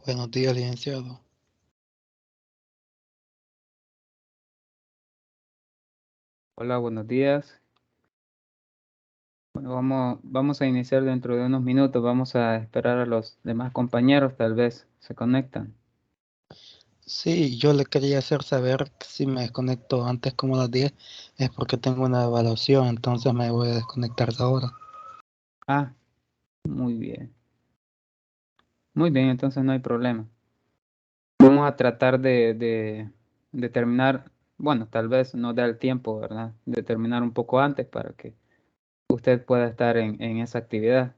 Buenos días, licenciado. Hola, buenos días. Bueno, vamos a iniciar dentro de unos minutos. Vamos a esperar a los demás compañeros, tal vez se conectan. Sí, yo le quería hacer saber que si me desconecto antes como a las 10 es porque tengo una evaluación, entonces me voy a desconectar ahora. Ah, muy bien. Muy bien, entonces no hay problema. Vamos a tratar de terminar, bueno, tal vez nos dé el tiempo, ¿verdad? De terminar un poco antes para que usted pueda estar en esa actividad.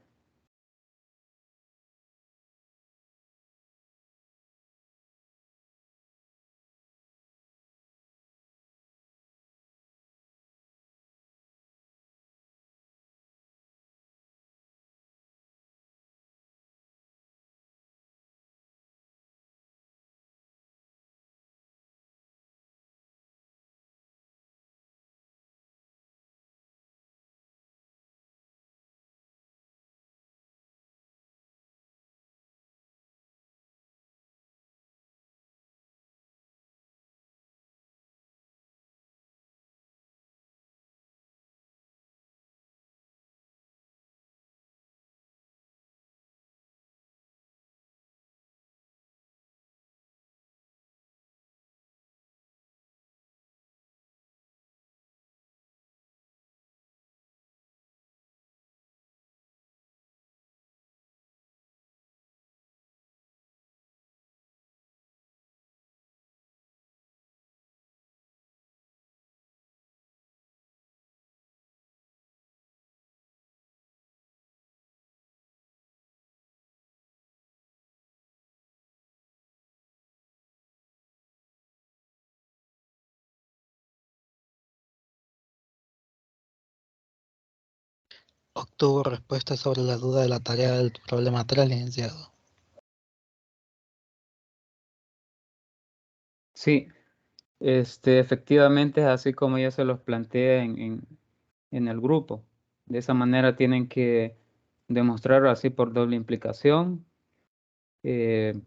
Obtuvo respuesta sobre la duda de la tarea del problema 3, licenciado. Sí, efectivamente es así como yo se los planteé en el grupo. De esa manera tienen que demostrarlo así por doble implicación. Eh,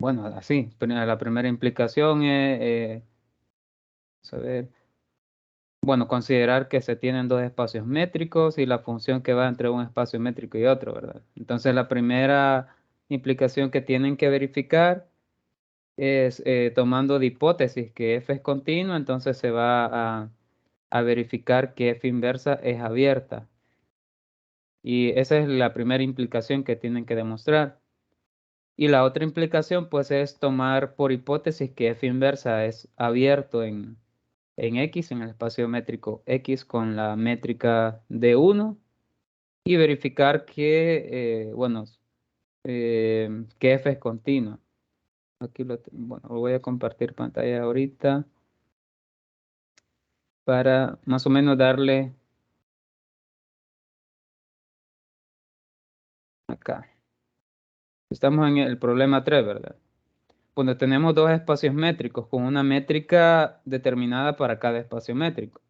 bueno, así, la primera implicación es saber, bueno, considerar que se tienen dos espacios métricos y la función que va entre un espacio métrico y otro, ¿verdad? Entonces la primera implicación que tienen que verificar es tomando de hipótesis que f es continua, entonces se va a verificar que f inversa es abierta. Y esa es la primera implicación que tienen que demostrar. Y la otra implicación, pues, es tomar por hipótesis que f inversa es abierto en X, en el espacio métrico X con la métrica de 1 y verificar que, bueno, que f es continua. Aquí bueno, voy a compartir pantalla ahorita para más o menos darle acá. Estamos en el problema 3, ¿verdad? Cuando tenemos dos espacios métricos con una métrica determinada para cada espacio métrico,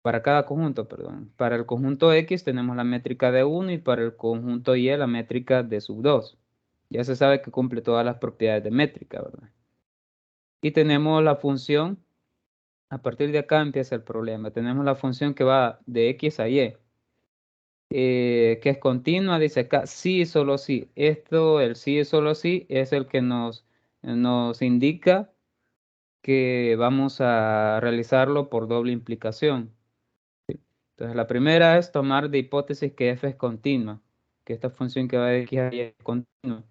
para cada conjunto, perdón. Para el conjunto X tenemos la métrica de 1 y para el conjunto Y la métrica de sub 2. Ya se sabe que cumple todas las propiedades de métrica, ¿verdad? Y tenemos la función, a partir de acá empieza el problema. Tenemos la función que va de X a Y. Que es continua, dice acá, sí y solo sí. Esto, el sí y solo sí, es el que nos indica que vamos a realizarlo por doble implicación. Entonces, la primera es tomar de hipótesis que f es continua, que esta función que va de x a y es continua.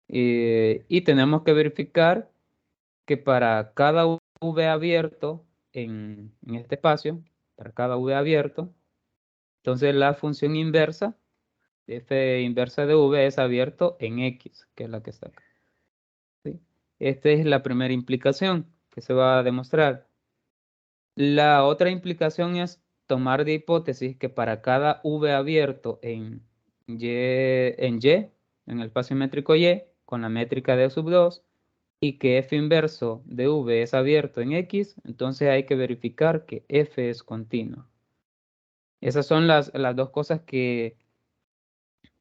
Y tenemos que verificar que para cada v abierto en este espacio, para cada v abierto, entonces la función inversa f inversa de v es abierto en x, que es la que está acá. ¿Sí? Esta es la primera implicación que se va a demostrar. La otra implicación es tomar de hipótesis que para cada v abierto en el espacio métrico y, con la métrica de sub 2, y que f inverso de v es abierto en x, entonces hay que verificar que f es continuo. Esas son las dos cosas que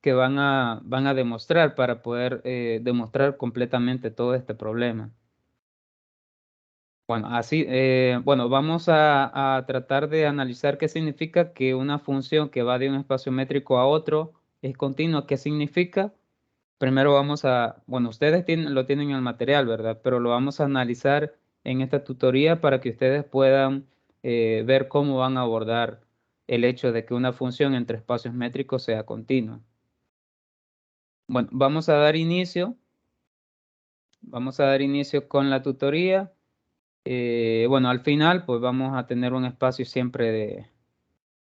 que van a demostrar para poder demostrar completamente todo este problema. Bueno, así, bueno, vamos a tratar de analizar qué significa que una función que va de un espacio métrico a otro es continua. ¿Qué significa? Primero vamos bueno, ustedes lo tienen en el material, ¿verdad? Pero lo vamos a analizar en esta tutoría para que ustedes puedan ver cómo van a abordar el hecho de que una función entre espacios métricos sea continua. Bueno, vamos a dar inicio. Vamos a dar inicio con la tutoría. Bueno, al final, pues vamos a tener un espacio siempre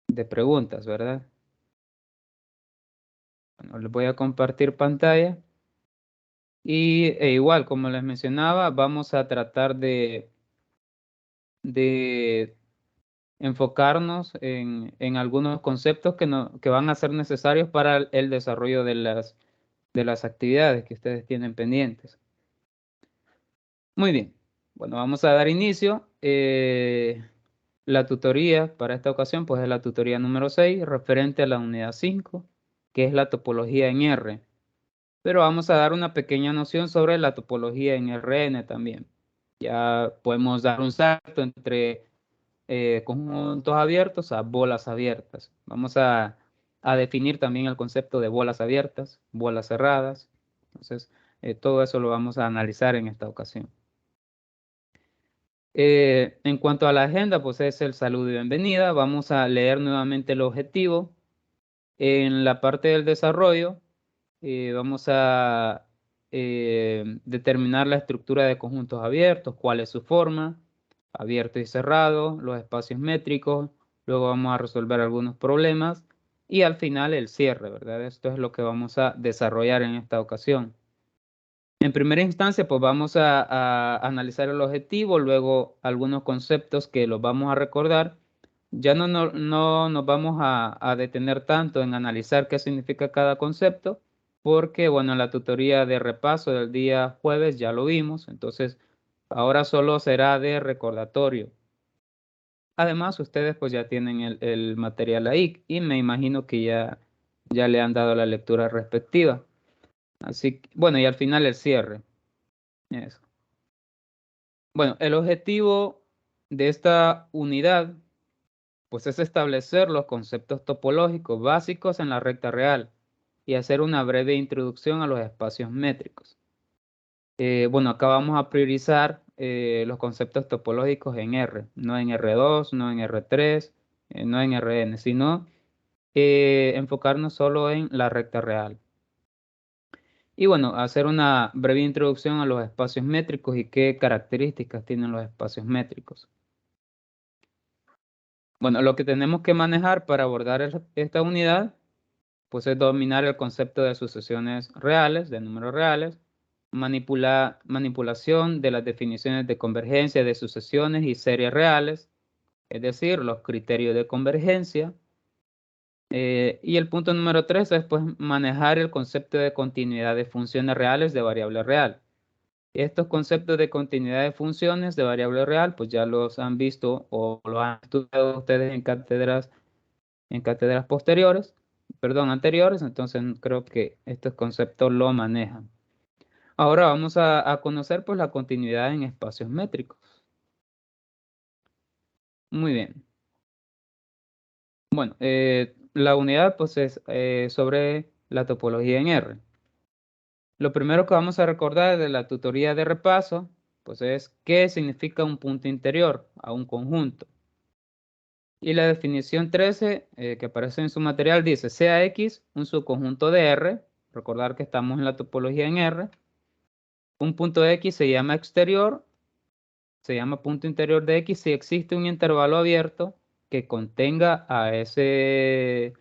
de preguntas, ¿verdad? Bueno, les voy a compartir pantalla. E igual, como les mencionaba, vamos a tratar de enfocarnos en algunos conceptos que van a ser necesarios para el desarrollo de las actividades que ustedes tienen pendientes. Muy bien. Bueno, vamos a dar inicio. La tutoría para esta ocasión pues es la tutoría número 6, referente a la unidad 5, que es la topología en R. Pero vamos a dar una pequeña noción sobre la topología en Rn también. Ya podemos dar un salto entre conjuntos abiertos a bolas abiertas. Vamos a definir también el concepto de bolas abiertas, bolas cerradas. Entonces, todo eso lo vamos a analizar en esta ocasión. En cuanto a la agenda, pues es el saludo y bienvenida. Vamos a leer nuevamente el objetivo. En la parte del desarrollo, vamos a determinar la estructura de conjuntos abiertos, cuál es su forma, abierto y cerrado, los espacios métricos. Luego vamos a resolver algunos problemas y al final el cierre, ¿verdad? Esto es lo que vamos a desarrollar en esta ocasión. En primera instancia, pues vamos a analizar el objetivo, luego algunos conceptos que los vamos a recordar. Ya no nos vamos a detener tanto en analizar qué significa cada concepto, porque bueno, en la tutoría de repaso del día jueves ya lo vimos, entonces ahora solo será de recordatorio. Además, ustedes pues ya tienen el material ahí y me imagino que ya le han dado la lectura respectiva. Así que, bueno, y al final el cierre. Eso. Bueno, el objetivo de esta unidad pues es establecer los conceptos topológicos básicos en la recta real y hacer una breve introducción a los espacios métricos. Bueno, acá vamos a priorizar los conceptos topológicos en R, no en R2, no en R3, no en Rn, sino enfocarnos solo en la recta real. Y bueno, hacer una breve introducción a los espacios métricos y qué características tienen los espacios métricos. Bueno, lo que tenemos que manejar para abordar esta unidad, pues es dominar el concepto de sucesiones reales, de números reales, manipulación de las definiciones de convergencia de sucesiones y series reales, es decir, los criterios de convergencia. Y el punto número 3 es pues manejar el concepto de continuidad de funciones reales de variable real. Estos conceptos de continuidad de funciones de variable real, pues ya los han visto o los han estudiado ustedes en cátedras posteriores, perdón, anteriores, entonces creo que estos conceptos lo manejan. Ahora vamos a conocer pues la continuidad en espacios métricos. Muy bien. Bueno, la unidad pues es sobre la topología en R. Lo primero que vamos a recordar de la tutoría de repaso pues es qué significa un punto interior a un conjunto. Y la definición 13 que aparece en su material dice, sea X un subconjunto de R, recordar que estamos en la topología en R, un punto X se llama exterior, se llama punto interior de X si existe un intervalo abierto que contenga a ese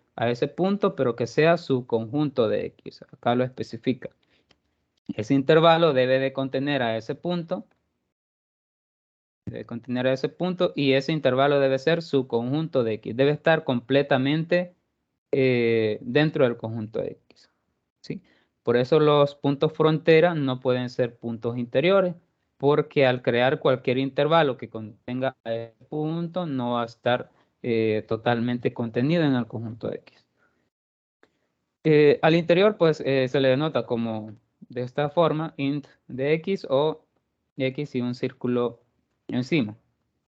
punto, pero que sea subconjunto de X. Acá lo especifica. Ese intervalo debe de contener a ese punto, y ese intervalo debe ser subconjunto de X. Debe estar completamente dentro del conjunto X. ¿Sí? Por eso los puntos frontera no pueden ser puntos interiores, porque al crear cualquier intervalo que contenga ese punto no va a estar totalmente contenido en el conjunto X. Al interior, pues, se le denota como de esta forma, int de x o x y un círculo encima.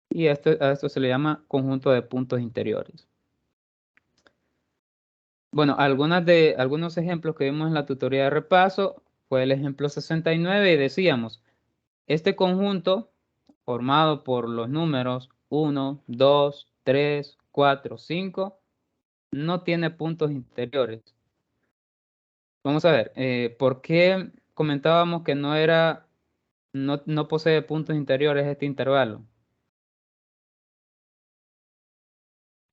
Y a esto se le llama conjunto de puntos interiores. Bueno, algunos ejemplos que vimos en la tutoría de repaso fue el ejemplo 69 y decíamos, este conjunto formado por los números 1, 2, 3, 4, 5 no tiene puntos interiores. Vamos a ver, ¿por qué comentábamos que no posee puntos interiores este intervalo?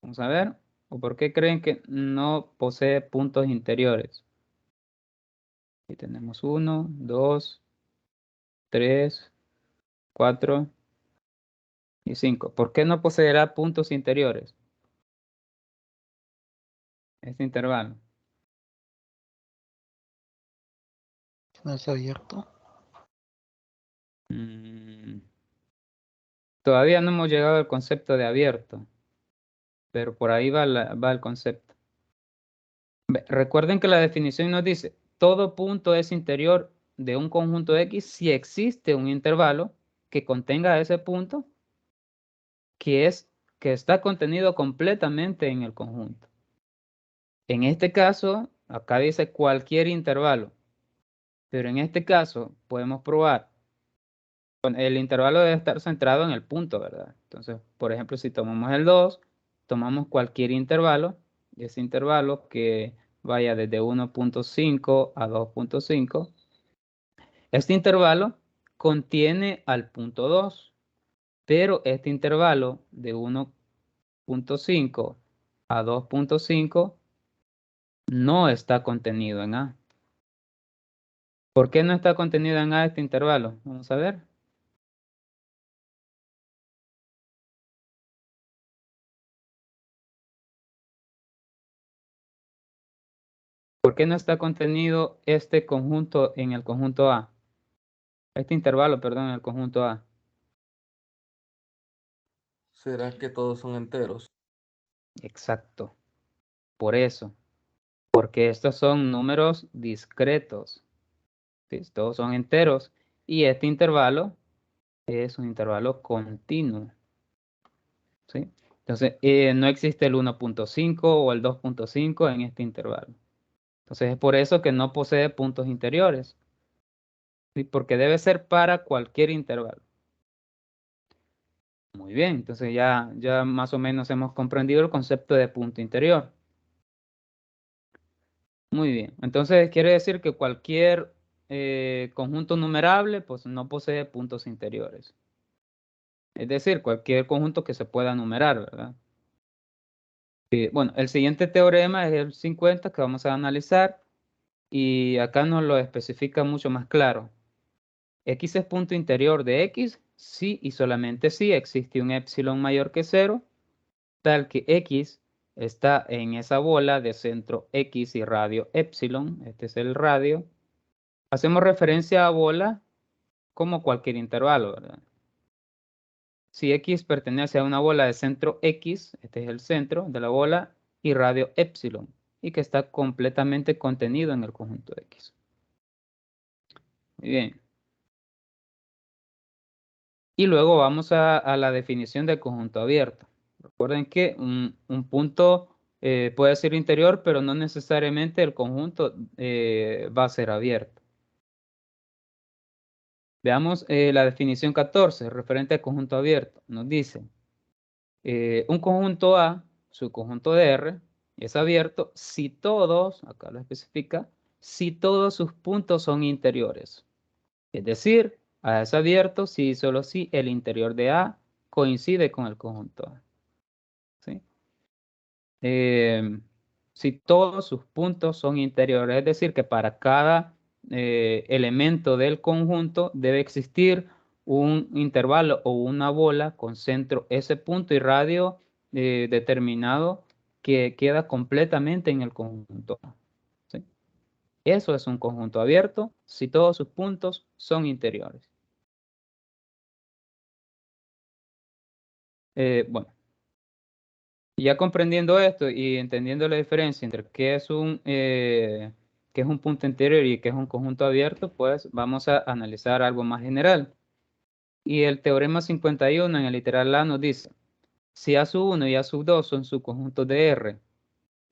Vamos a ver, ¿o por qué creen que no posee puntos interiores? Aquí tenemos 1, 2, 3, 4 y 5. ¿Por qué no poseerá puntos interiores este intervalo? ¿No es abierto? Mm, Todavía no hemos llegado al concepto de abierto, pero por ahí va el concepto. Recuerden que la definición nos dice, todo punto es interior de un conjunto X si existe un intervalo que contenga ese punto que está contenido completamente en el conjunto. En este caso, acá dice cualquier intervalo, pero en este caso podemos probar. El intervalo debe estar centrado en el punto, ¿verdad? Entonces, por ejemplo, si tomamos el 2, tomamos cualquier intervalo, y ese intervalo que vaya desde 1.5 a 2.5, este intervalo contiene al punto 2, pero este intervalo de 1.5 a 2.5 no está contenido en A. ¿Por qué no está contenido en A este intervalo? Vamos a ver. ¿Por qué no está contenido este conjunto en el conjunto A? Este intervalo, perdón, en el conjunto A. ¿Será que todos son enteros? Exacto. Por eso. Porque estos son números discretos. ¿Sí? Todos son enteros. Y este intervalo es un intervalo continuo. ¿Sí? Entonces, no existe el 1.5 o el 2.5 en este intervalo. Entonces, es por eso que no posee puntos interiores. ¿Sí? Porque debe ser para cualquier intervalo. Muy bien, entonces ya más o menos hemos comprendido el concepto de punto interior. Muy bien, entonces quiere decir que cualquier conjunto numerable pues no posee puntos interiores. Es decir, cualquier conjunto que se pueda numerar, ¿verdad? Bueno, el siguiente teorema es el 50 que vamos a analizar y acá nos lo especifica mucho más claro. X es punto interior de X si y solamente si existe un epsilon mayor que 0, tal que X está en esa bola de centro X y radio epsilon, este es el radio. Hacemos referencia a bola como cualquier intervalo, ¿verdad? Si X pertenece a una bola de centro X, este es el centro de la bola, y radio epsilon, y que está completamente contenido en el conjunto X. Muy bien. Y luego vamos a la definición del conjunto abierto. Recuerden que un punto puede ser interior, pero no necesariamente el conjunto va a ser abierto. Veamos la definición 14, referente al conjunto abierto. Nos dice, un conjunto A, su conjunto de R, es abierto si todos, acá lo especifica, si todos sus puntos son interiores. Es decir, A es abierto si y solo si el interior de A coincide con el conjunto A. ¿Sí? Si todos sus puntos son interiores, es decir, que para cada elemento del conjunto debe existir un intervalo o una bola con centro S punto y radio determinado que queda completamente en el conjunto A. ¿Sí? Eso es un conjunto abierto si todos sus puntos son interiores. Bueno, ya comprendiendo esto y entendiendo la diferencia entre qué es un punto interior y qué es un conjunto abierto, pues vamos a analizar algo más general. Y el teorema 51 en el literal A nos dice, si A sub 1 y A sub 2 son subconjuntos de R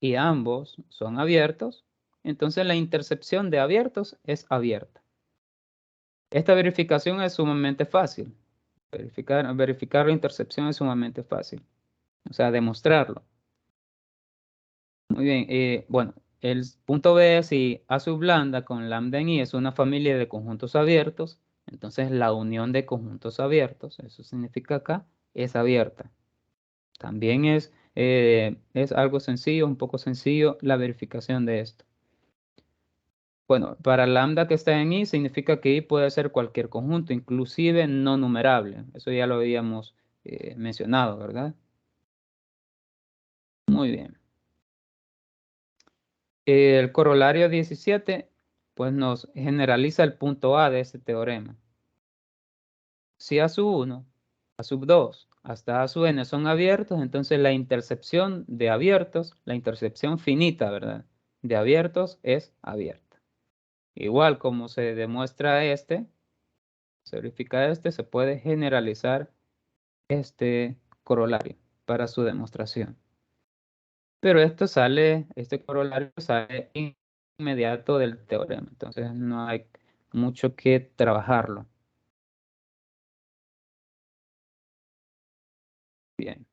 y ambos son abiertos, entonces la intercepción de abiertos es abierta. Esta verificación es sumamente fácil. Verificar la intercepción es sumamente fácil. O sea, demostrarlo. Muy bien. Bueno, el punto B es si A sub lambda con lambda en I es una familia de conjuntos abiertos, entonces la unión de conjuntos abiertos, eso significa acá, es abierta. También es algo sencillo, un poco sencillo la verificación de esto. Bueno, para lambda que está en I significa que I puede ser cualquier conjunto, inclusive no numerable. Eso ya lo habíamos mencionado, ¿verdad? Muy bien. El corolario 17, pues nos generaliza el punto A de este teorema. Si A sub 1, A sub 2, hasta A sub n son abiertos, entonces la intercepción de abiertos, la intercepción finita, ¿verdad? De abiertos es abierta. Igual como se demuestra se verifica se puede generalizar este corolario para su demostración. Pero este corolario sale inmediato del teorema, entonces no hay mucho que trabajarlo. Bien.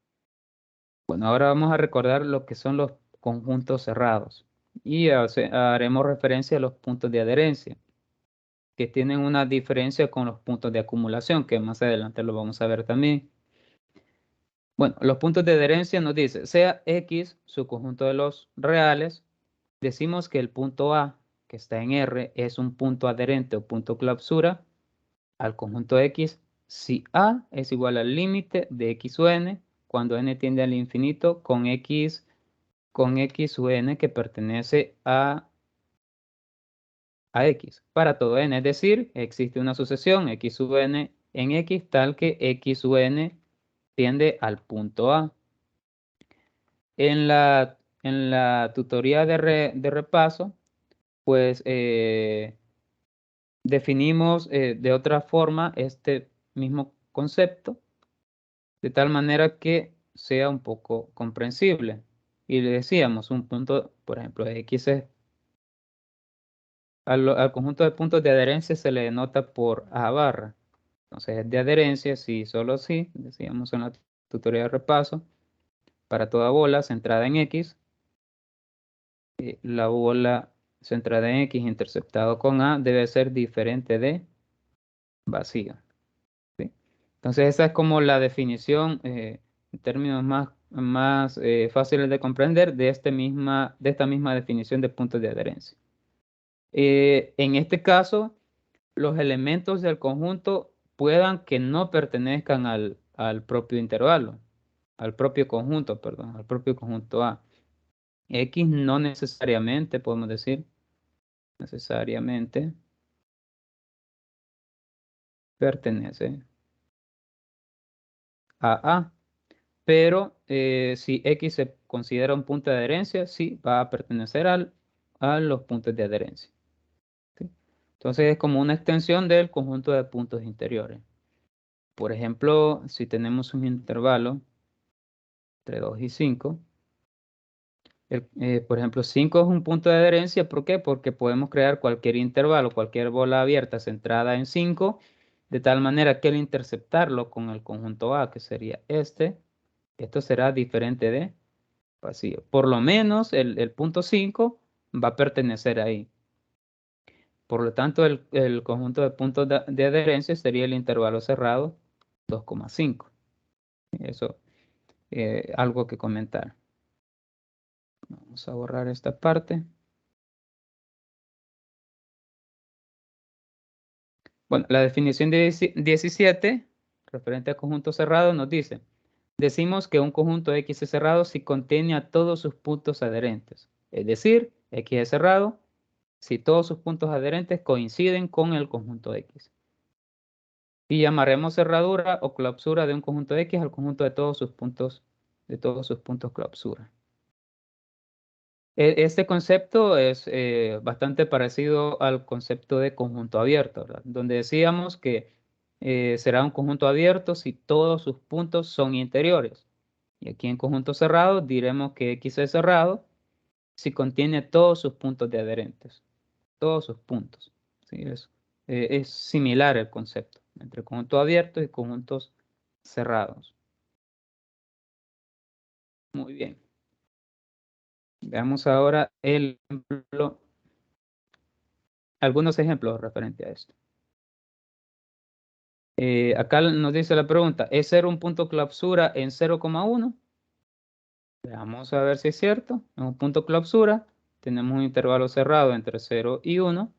Bueno, ahora vamos a recordar lo que son los conjuntos cerrados y haremos referencia a los puntos de adherencia, que tienen una diferencia con los puntos de acumulación, que más adelante lo vamos a ver también. Bueno, los puntos de adherencia nos dice, sea X su conjunto de los reales, decimos que el punto A, que está en R, es un punto adherente o punto clausura al conjunto X si A es igual al límite de X o N, cuando N tiende al infinito con X u N que pertenece a X. Para todo N, es decir, existe una sucesión X sub N en X tal que X u N tiende al punto A. En la tutoría de repaso, pues definimos de otra forma este mismo concepto, de tal manera que sea un poco comprensible. Y le decíamos, un punto, por ejemplo, X es, al conjunto de puntos de adherencia se le denota por A barra. Entonces es de adherencia, sí, solo sí, decíamos en la tutoría de repaso, para toda bola centrada en X, la bola centrada en X interceptado con A debe ser diferente de vacío. ¿Sí? Entonces esa es como la definición en términos más fáciles de comprender de esta misma definición de puntos de adherencia. En este caso, los elementos del conjunto puedan que no pertenezcan al propio intervalo, al propio conjunto, perdón, al propio conjunto A. X no necesariamente, podemos decir, necesariamente pertenece a A. Pero si X se considera un punto de adherencia, sí va a pertenecer a los puntos de adherencia. ¿Sí? Entonces es como una extensión del conjunto de puntos interiores. Por ejemplo, si tenemos un intervalo entre 2 y 5, por ejemplo, 5 es un punto de adherencia. ¿Por qué? Porque podemos crear cualquier intervalo, cualquier bola abierta centrada en 5, de tal manera que al interceptarlo con el conjunto A, que sería esto será diferente de vacío. Por lo menos el punto 5 va a pertenecer ahí. Por lo tanto, el conjunto de puntos de adherencia sería el intervalo cerrado 2,5. Eso algo que comentar. Vamos a borrar esta parte. Bueno, la definición de 17, referente a conjunto cerrado, nos dice, decimos que un conjunto X es cerrado si contiene a todos sus puntos adherentes. Es decir, X es cerrado si todos sus puntos adherentes coinciden con el conjunto X. Y llamaremos cerradura o clausura de un conjunto X al conjunto de todos sus puntos de todos sus puntos clausura. Este concepto es bastante parecido al concepto de conjunto abierto, ¿verdad? Donde decíamos que será un conjunto abierto si todos sus puntos son interiores. Y aquí en conjunto cerrado diremos que X es cerrado si contiene todos sus puntos de adherentes. Todos sus puntos. ¿Sí? Es similar el concepto entre conjuntos abiertos y conjuntos cerrados. Muy bien. Veamos ahora algunos ejemplos referentes a esto. Acá nos dice la pregunta, ¿es 0 un punto clausura en 0,1? Vamos a ver si es cierto. En un punto clausura tenemos un intervalo cerrado entre 0 y 1.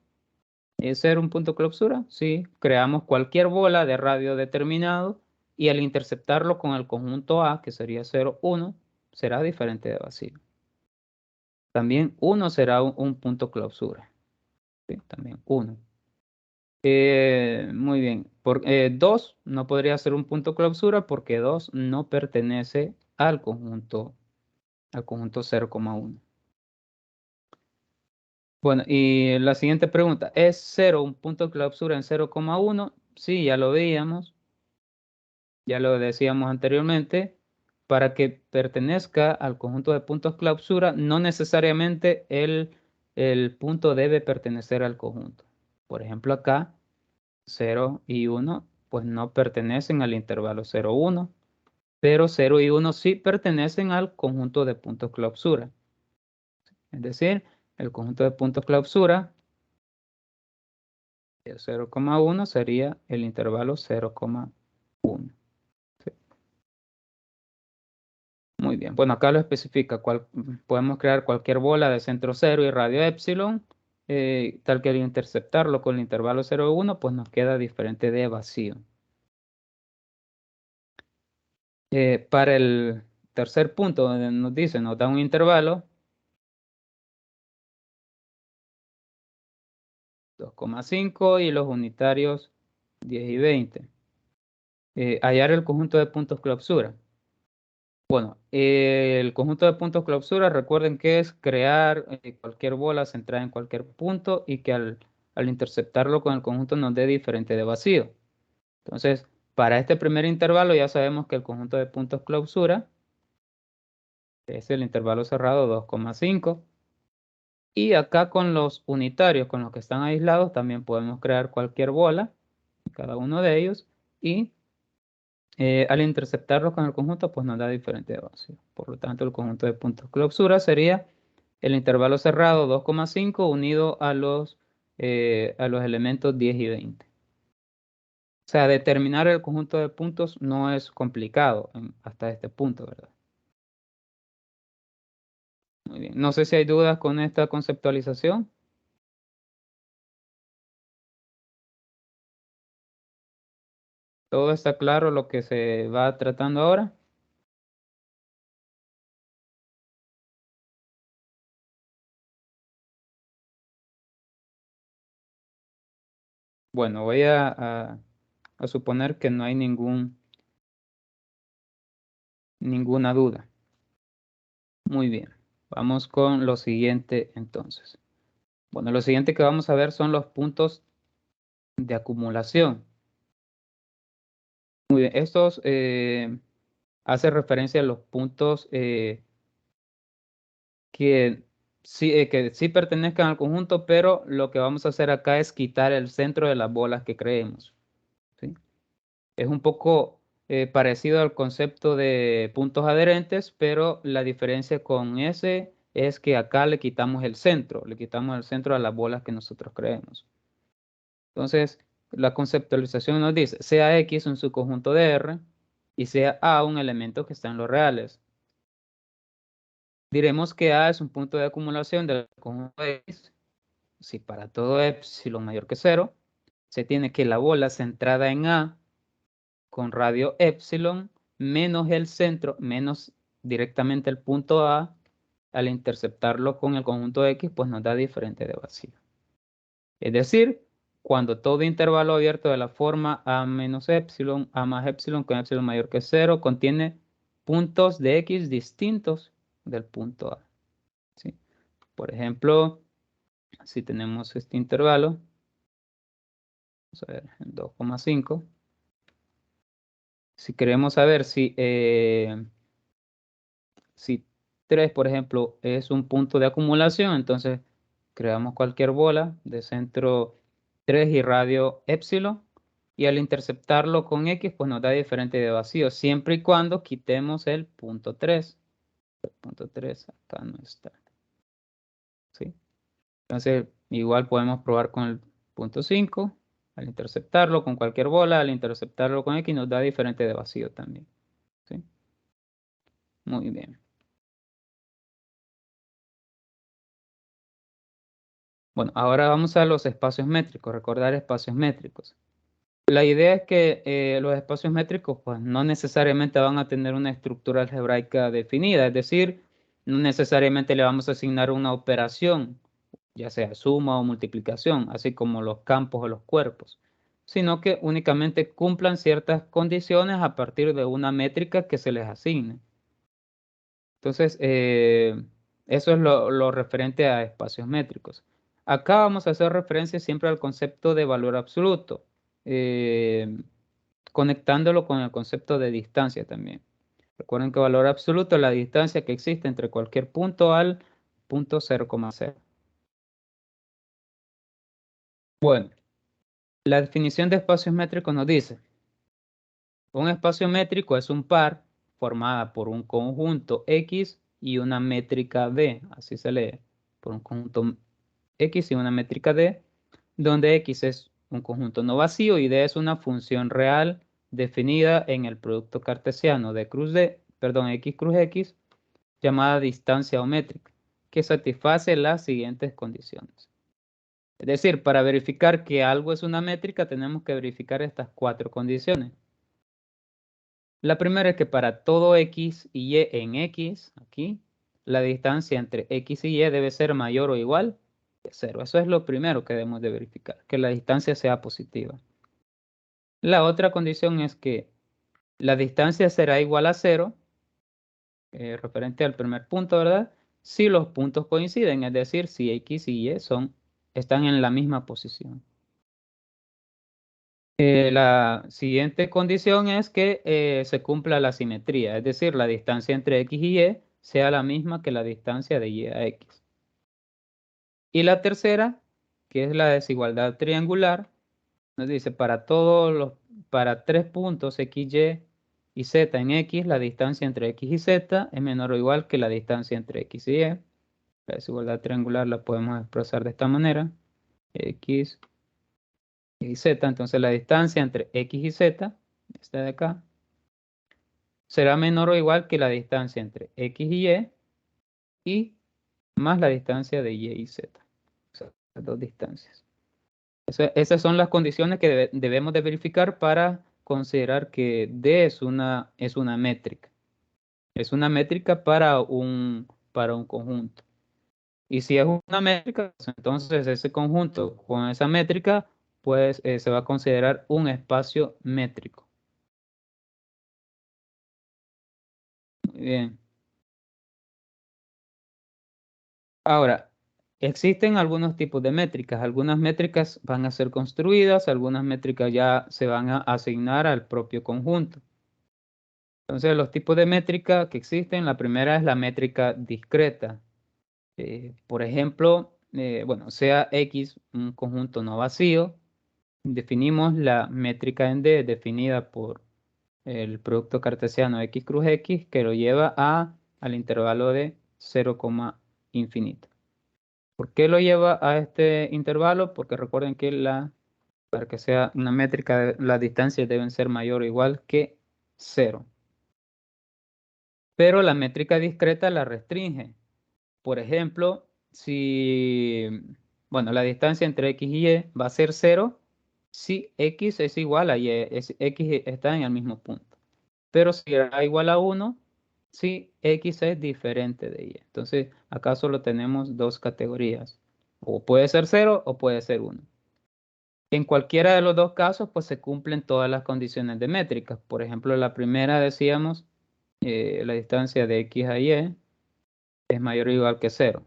¿Es 0 un punto clausura? Sí. Creamos cualquier bola de radio determinado y al interceptarlo con el conjunto A, que sería 0, 1, será diferente de vacío. También 1 será un punto clausura. ¿Sí? También 1. Muy bien. 2 no podría ser un punto clausura porque 2 no pertenece al conjunto 0,1. Bueno, y la siguiente pregunta, ¿es 0 un punto clausura en 0,1? Sí, ya lo veíamos, ya lo decíamos anteriormente. Para que pertenezca al conjunto de puntos clausura, no necesariamente el punto debe pertenecer al conjunto. Por ejemplo, acá 0 y 1 pues no pertenecen al intervalo 0, 1, pero 0 y 1 sí pertenecen al conjunto de puntos clausura. Es decir, el conjunto de puntos clausura de 0,1 sería el intervalo 0,1. ¿Sí? Muy bien. Bueno, acá lo especifica. Podemos crear cualquier bola de centro 0 y radio epsilon, tal que al interceptarlo con el intervalo 0 y 1, pues nos queda diferente de vacío. Para el tercer punto, donde nos dice, nos da un intervalo 2,5 y los unitarios 10 y 20. Hallar el conjunto de puntos clausura. Bueno, el conjunto de puntos clausura, recuerden que es crear cualquier bola centrada en cualquier punto y que al interceptarlo con el conjunto nos dé diferente de vacío. Entonces, para este primer intervalo ya sabemos que el conjunto de puntos clausura es el intervalo cerrado 2,5. Y acá con los unitarios, con los que están aislados, también podemos crear cualquier bola, cada uno de ellos, y al interceptarlos con el conjunto, pues nos da diferente de vacío. Por lo tanto, el conjunto de puntos clausura sería el intervalo cerrado 2,5 unido a los elementos 10 y 20. O sea, determinar el conjunto de puntos no es complicado hasta este punto, ¿verdad? Muy bien. No sé si hay dudas con esta conceptualización. ¿Todo está claro lo que se va tratando ahora? Bueno, voy a suponer que no hay ninguna duda. Muy bien. Vamos con lo siguiente entonces. Bueno, lo siguiente que vamos a ver son los puntos de acumulación. Muy bien. Estos hacen referencia a los puntos que sí pertenezcan al conjunto, pero lo que vamos a hacer acá es quitar el centro de las bolas que creemos. ¿Sí? Es un poco parecido al concepto de puntos adherentes, pero la diferencia con ese es que acá le quitamos el centro a las bolas que nosotros creemos. Entonces, la conceptualización nos dice, sea X un subconjunto de R y sea A un elemento que está en los reales. Diremos que A es un punto de acumulación del conjunto X. Si para todo epsilon mayor que 0, se tiene que la bola centrada en A con radio epsilon menos el centro, menos directamente el punto A, al interceptarlo con el conjunto X, pues nos da diferente de vacío. Es decir, cuando todo intervalo abierto de la forma A menos epsilon, A más epsilon con epsilon mayor que 0, contiene puntos de X distintos del punto A. ¿Sí? Por ejemplo, si tenemos este intervalo, vamos a ver, 2,5. Si queremos saber si 3, por ejemplo, es un punto de acumulación, entonces creamos cualquier bola de centro 3 y radio épsilon, y al interceptarlo con X, pues nos da diferente de vacío, siempre y cuando quitemos el punto 3. El punto 3 acá no está. ¿Sí? Entonces, igual podemos probar con el punto 5. Al interceptarlo con cualquier bola, al interceptarlo con X, nos da diferente de vacío también. ¿Sí? Muy bien. Bueno, ahora vamos a los espacios métricos, recordar espacios métricos. La idea es que los espacios métricos pues, no necesariamente van a tener una estructura algebraica definida, es decir, no necesariamente le vamos a asignar una operación, ya sea suma o multiplicación, así como los campos o los cuerpos, sino que únicamente cumplan ciertas condiciones a partir de una métrica que se les asigne. Entonces, eso es lo referente a espacios métricos. Acá vamos a hacer referencia siempre al concepto de valor absoluto, conectándolo con el concepto de distancia también. Recuerden que valor absoluto es la distancia que existe entre cualquier punto al punto 0,0. Bueno, la definición de espacios métricos nos dice, un espacio métrico es un par formada por un conjunto X y una métrica D, así se lee, por un conjunto X y una métrica D, donde X es un conjunto no vacío y D es una función real definida en el producto cartesiano de cruz D, perdón, X cruz X, llamada distancia o métrica, que satisface las siguientes condiciones. Es decir, para verificar que algo es una métrica, tenemos que verificar estas 4 condiciones. La primera es que para todo X y Y en X, aquí, la distancia entre X y Y debe ser mayor o igual que 0. Eso es lo primero que debemos de verificar, que la distancia sea positiva. La otra condición es que la distancia será igual a 0, referente al primer punto, ¿verdad? Si los puntos coinciden, es decir, si X y Y están en la misma posición. La siguiente condición es que se cumpla la simetría, es decir, la distancia entre X y Y sea la misma que la distancia de Y a X. Y la tercera, que es la desigualdad triangular, nos dice para para 3 puntos X, Y Z en X, la distancia entre X y Z es menor o igual que la distancia entre X y Y. La desigualdad triangular la podemos expresar de esta manera, X y Z, entonces la distancia entre X y Z, esta de acá, será menor o igual que la distancia entre X y más la distancia de Y y Z. O sea, las dos distancias. Esas son las condiciones que debemos de verificar para considerar que D es una métrica. Es una métrica para un conjunto. Y si es una métrica, pues entonces ese conjunto con esa métrica, pues se va a considerar un espacio métrico. Muy bien. Ahora, existen algunos tipos de métricas. Algunas métricas van a ser construidas, algunas métricas ya se van a asignar al propio conjunto. Entonces, los tipos de métrica que existen, la primera es la métrica discreta. Por ejemplo, bueno, sea X un conjunto no vacío, definimos la métrica en D definida por el producto cartesiano X cruz X que lo lleva al intervalo de 0, infinito. ¿Por qué lo lleva a este intervalo? Porque recuerden que para que sea una métrica, las distancias deben ser mayor o igual que 0. Pero la métrica discreta la restringe. Por ejemplo, bueno, la distancia entre X y Y va a ser 0 si X es igual a Y, X está en el mismo punto. Pero si será igual a 1 si X es diferente de Y. Entonces, acá solo tenemos dos categorías. O puede ser 0 o puede ser 1. En cualquiera de los dos casos, pues se cumplen todas las condiciones de métricas. Por ejemplo, la primera decíamos la distancia de X a Y es mayor o igual que 0.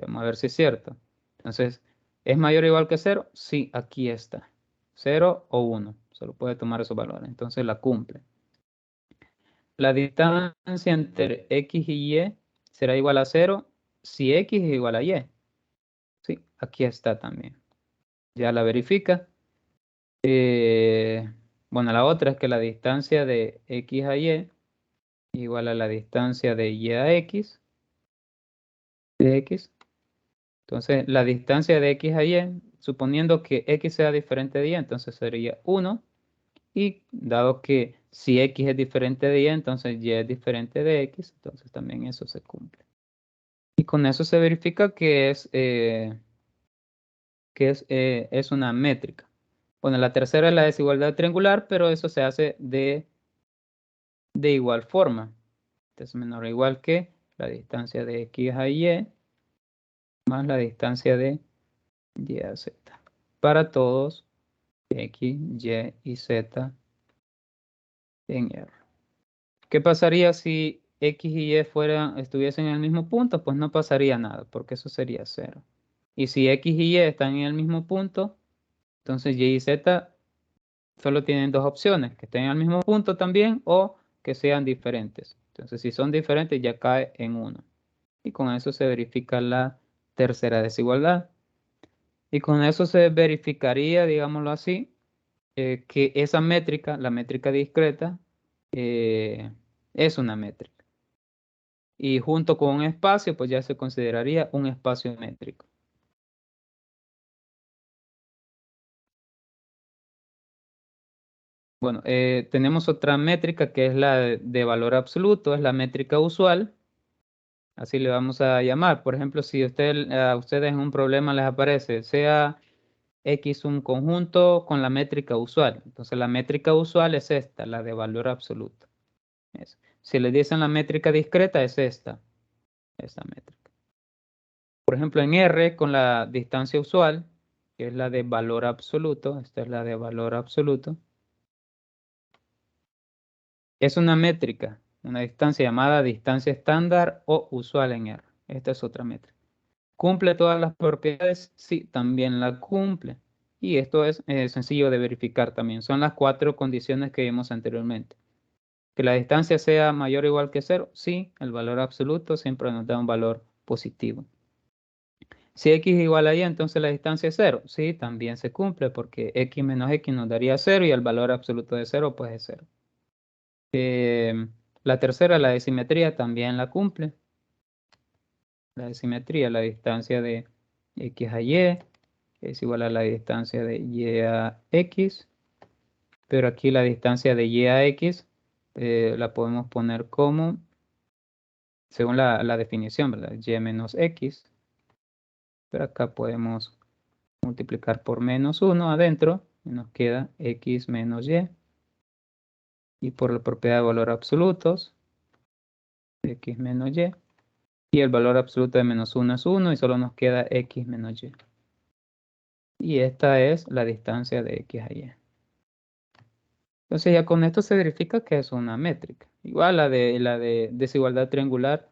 Vamos a ver si es cierto. Entonces, ¿es mayor o igual que 0? Sí, aquí está. 0 o 1. Solo puede tomar esos valores. Entonces la cumple. La distancia entre X y Y será igual a 0 si X es igual a Y. Sí, aquí está también. Ya la verifica. Bueno, la otra es que la distancia de X a Y igual a la distancia de Y a X. De X. Entonces, la distancia de X a Y, suponiendo que X sea diferente de Y, entonces sería 1. Y dado que si X es diferente de Y, entonces Y es diferente de X, entonces también eso se cumple. Y con eso se verifica que es una métrica. Bueno, la tercera es la desigualdad triangular, pero eso se hace de igual forma. Entonces, menor o igual que la distancia de X a Y más la distancia de Y a Z. Para todos X, Y y Z en R. ¿Qué pasaría si X y Y estuviesen en el mismo punto? Pues no pasaría nada, porque eso sería 0. Y si X y Y están en el mismo punto, entonces Y y Z solo tienen dos opciones, que estén en el mismo punto también o que sean diferentes. Entonces, si son diferentes, ya cae en 1. Y con eso se verifica la tercera desigualdad. Y con eso se verificaría, digámoslo así, que esa métrica, la métrica discreta, es una métrica. Y junto con un espacio, pues ya se consideraría un espacio métrico. Bueno, tenemos otra métrica que es la de valor absoluto, es la métrica usual. Así le vamos a llamar. Por ejemplo, si a ustedes en un problema les aparece, sea X un conjunto con la métrica usual. Entonces la métrica usual es esta, la de valor absoluto. Si le dicen la métrica discreta, es esta métrica. Por ejemplo, en R con la distancia usual, que es la de valor absoluto, esta es la de valor absoluto, es una métrica, una distancia llamada distancia estándar o usual en R. Esta es otra métrica. ¿Cumple todas las propiedades? Sí, también la cumple. Y esto es sencillo de verificar también. Son las 4 condiciones que vimos anteriormente. Que la distancia sea mayor o igual que 0, sí, el valor absoluto siempre nos da un valor positivo. Si X es igual a Y, entonces la distancia es 0. Sí, también se cumple porque X menos X nos daría 0 y el valor absoluto de 0 pues es 0. La tercera, la de simetría, también la cumple. La de simetría, la distancia de X a Y es igual a la distancia de Y a X. Pero aquí la distancia de Y a X la podemos poner como, según la definición, ¿verdad? Y menos X. Pero acá podemos multiplicar por menos 1 adentro y nos queda X menos Y. Y por la propiedad de valor absolutos, X menos Y. Y el valor absoluto de menos 1 es 1 y solo nos queda X menos Y. Y esta es la distancia de X a Y. Entonces ya con esto se verifica que es una métrica. Igual la de desigualdad triangular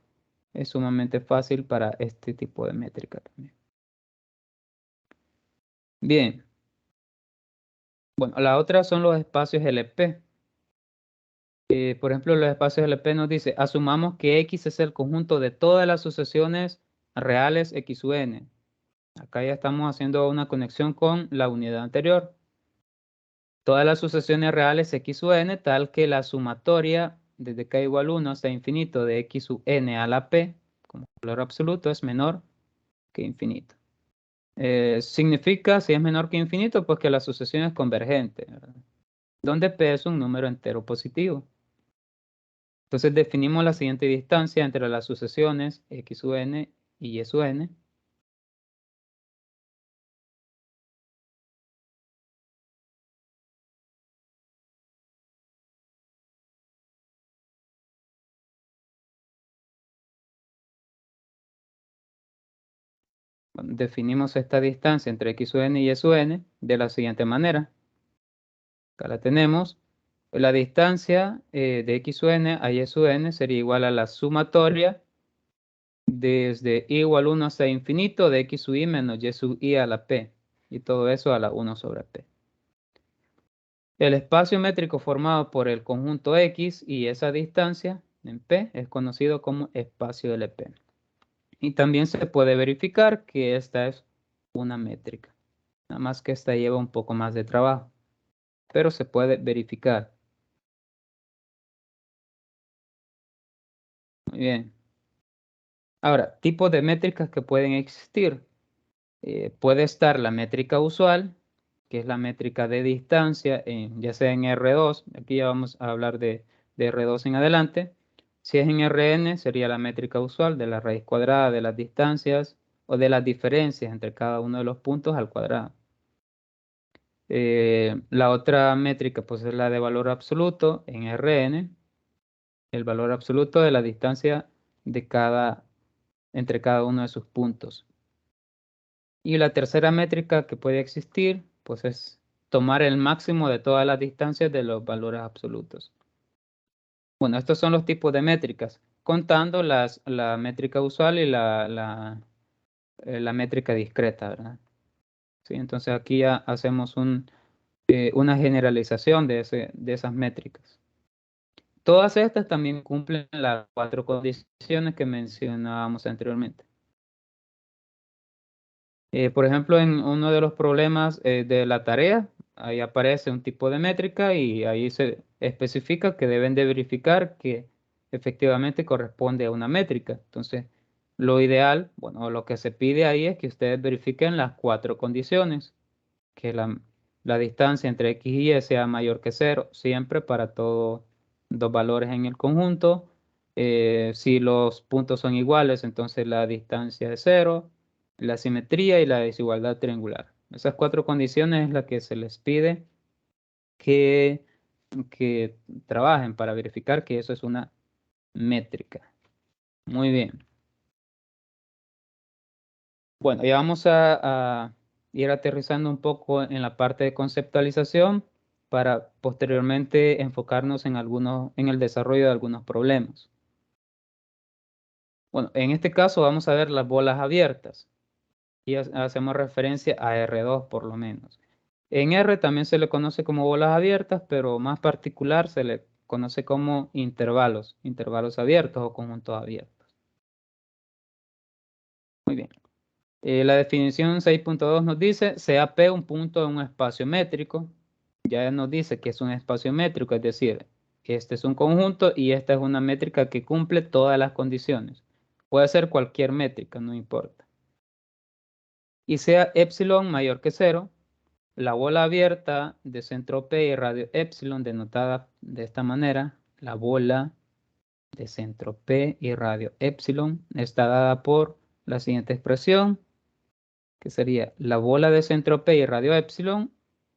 es sumamente fácil para este tipo de métrica también. Bien. Bueno, la otra son los espacios LP. Por ejemplo, los espacios LP nos dice, asumamos que X es el conjunto de todas las sucesiones reales X u N. Acá ya estamos haciendo una conexión con la unidad anterior. Todas las sucesiones reales X u N, tal que la sumatoria desde K igual 1 hasta infinito de X sub N a la P, como valor absoluto, es menor que infinito. Significa, si es menor que infinito, pues que la sucesión es convergente, ¿verdad? Donde P es un número entero positivo. Entonces definimos la siguiente distancia entre las sucesiones X sub N y Y sub N. Bueno, definimos esta distancia entre X sub N y Y sub N de la siguiente manera. Acá la tenemos. Pues la distancia de x sub n a y sub n sería igual a la sumatoria desde i igual 1 hasta infinito de x sub i menos y sub i a la p. Y todo eso a la 1 sobre p. El espacio métrico formado por el conjunto X y esa distancia en P es conocido como espacio LP. Y también se puede verificar que esta es una métrica. Nada más que esta lleva un poco más de trabajo, pero se puede verificar. Muy bien. Ahora, tipos de métricas que pueden existir. Puede estar la métrica usual, que es la métrica de distancia, ya sea en R2, aquí ya vamos a hablar de R2 en adelante. Si es en Rn, sería la métrica usual de la raíz cuadrada de las distancias o de las diferencias entre cada uno de los puntos al cuadrado. La otra métrica pues es la de valor absoluto en Rn, el valor absoluto de la distancia entre cada uno de sus puntos. Y la tercera métrica que puede existir, pues es tomar el máximo de todas las distancias de los valores absolutos. Bueno, estos son los tipos de métricas, contando la métrica usual y la métrica discreta, ¿verdad? Sí, entonces aquí ya hacemos una generalización de esas métricas. Todas estas también cumplen las 4 condiciones que mencionábamos anteriormente. Por ejemplo, en uno de los problemas de la tarea, ahí aparece un tipo de métrica y ahí se especifica que deben de verificar que efectivamente corresponde a una métrica. Entonces, lo ideal, bueno, lo que se pide ahí es que ustedes verifiquen las 4 condiciones, que la distancia entre x y y sea mayor que 0, siempre para todos dos valores en el conjunto. Si los puntos son iguales, entonces la distancia es 0, la simetría y la desigualdad triangular. Esas 4 condiciones es la que se les pide que trabajen para verificar que eso es una métrica. Muy bien. Bueno, ya vamos a ir aterrizando un poco en la parte de conceptualización para posteriormente enfocarnos en el desarrollo de algunos problemas. Bueno, en este caso vamos a ver las bolas abiertas y hacemos referencia a R2 por lo menos. En R también se le conoce como bolas abiertas, pero más particular se le conoce como intervalos abiertos o conjuntos abiertos. Muy bien. La definición 6.2 nos dice, sea P un punto de un espacio métrico. Ya nos dice que es un espacio métrico, es decir, este es un conjunto y esta es una métrica que cumple todas las condiciones. Puede ser cualquier métrica, no importa. Y sea epsilon mayor que 0, la bola abierta de centro P y radio epsilon, denotada de esta manera, la bola de centro P y radio epsilon, está dada por la siguiente expresión, que sería la bola de centro P y radio epsilon,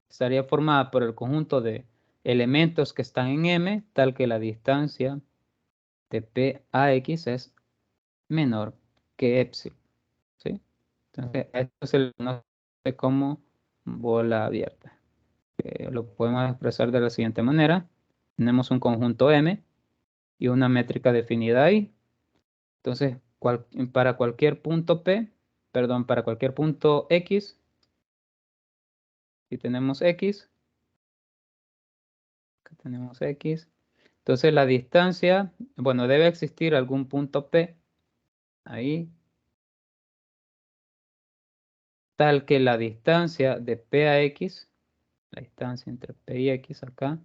estaría formada por el conjunto de elementos que están en M, tal que la distancia de P a X es menor que epsilon. ¿Sí? Entonces, esto se le conoce como bola abierta. Lo podemos expresar de la siguiente manera. Tenemos un conjunto M y una métrica definida ahí. Entonces, para cualquier punto para cualquier punto X, si tenemos X, acá tenemos X, entonces la distancia, bueno, debe existir algún punto P ahí, tal que la distancia de P a X, la distancia entre P y X acá,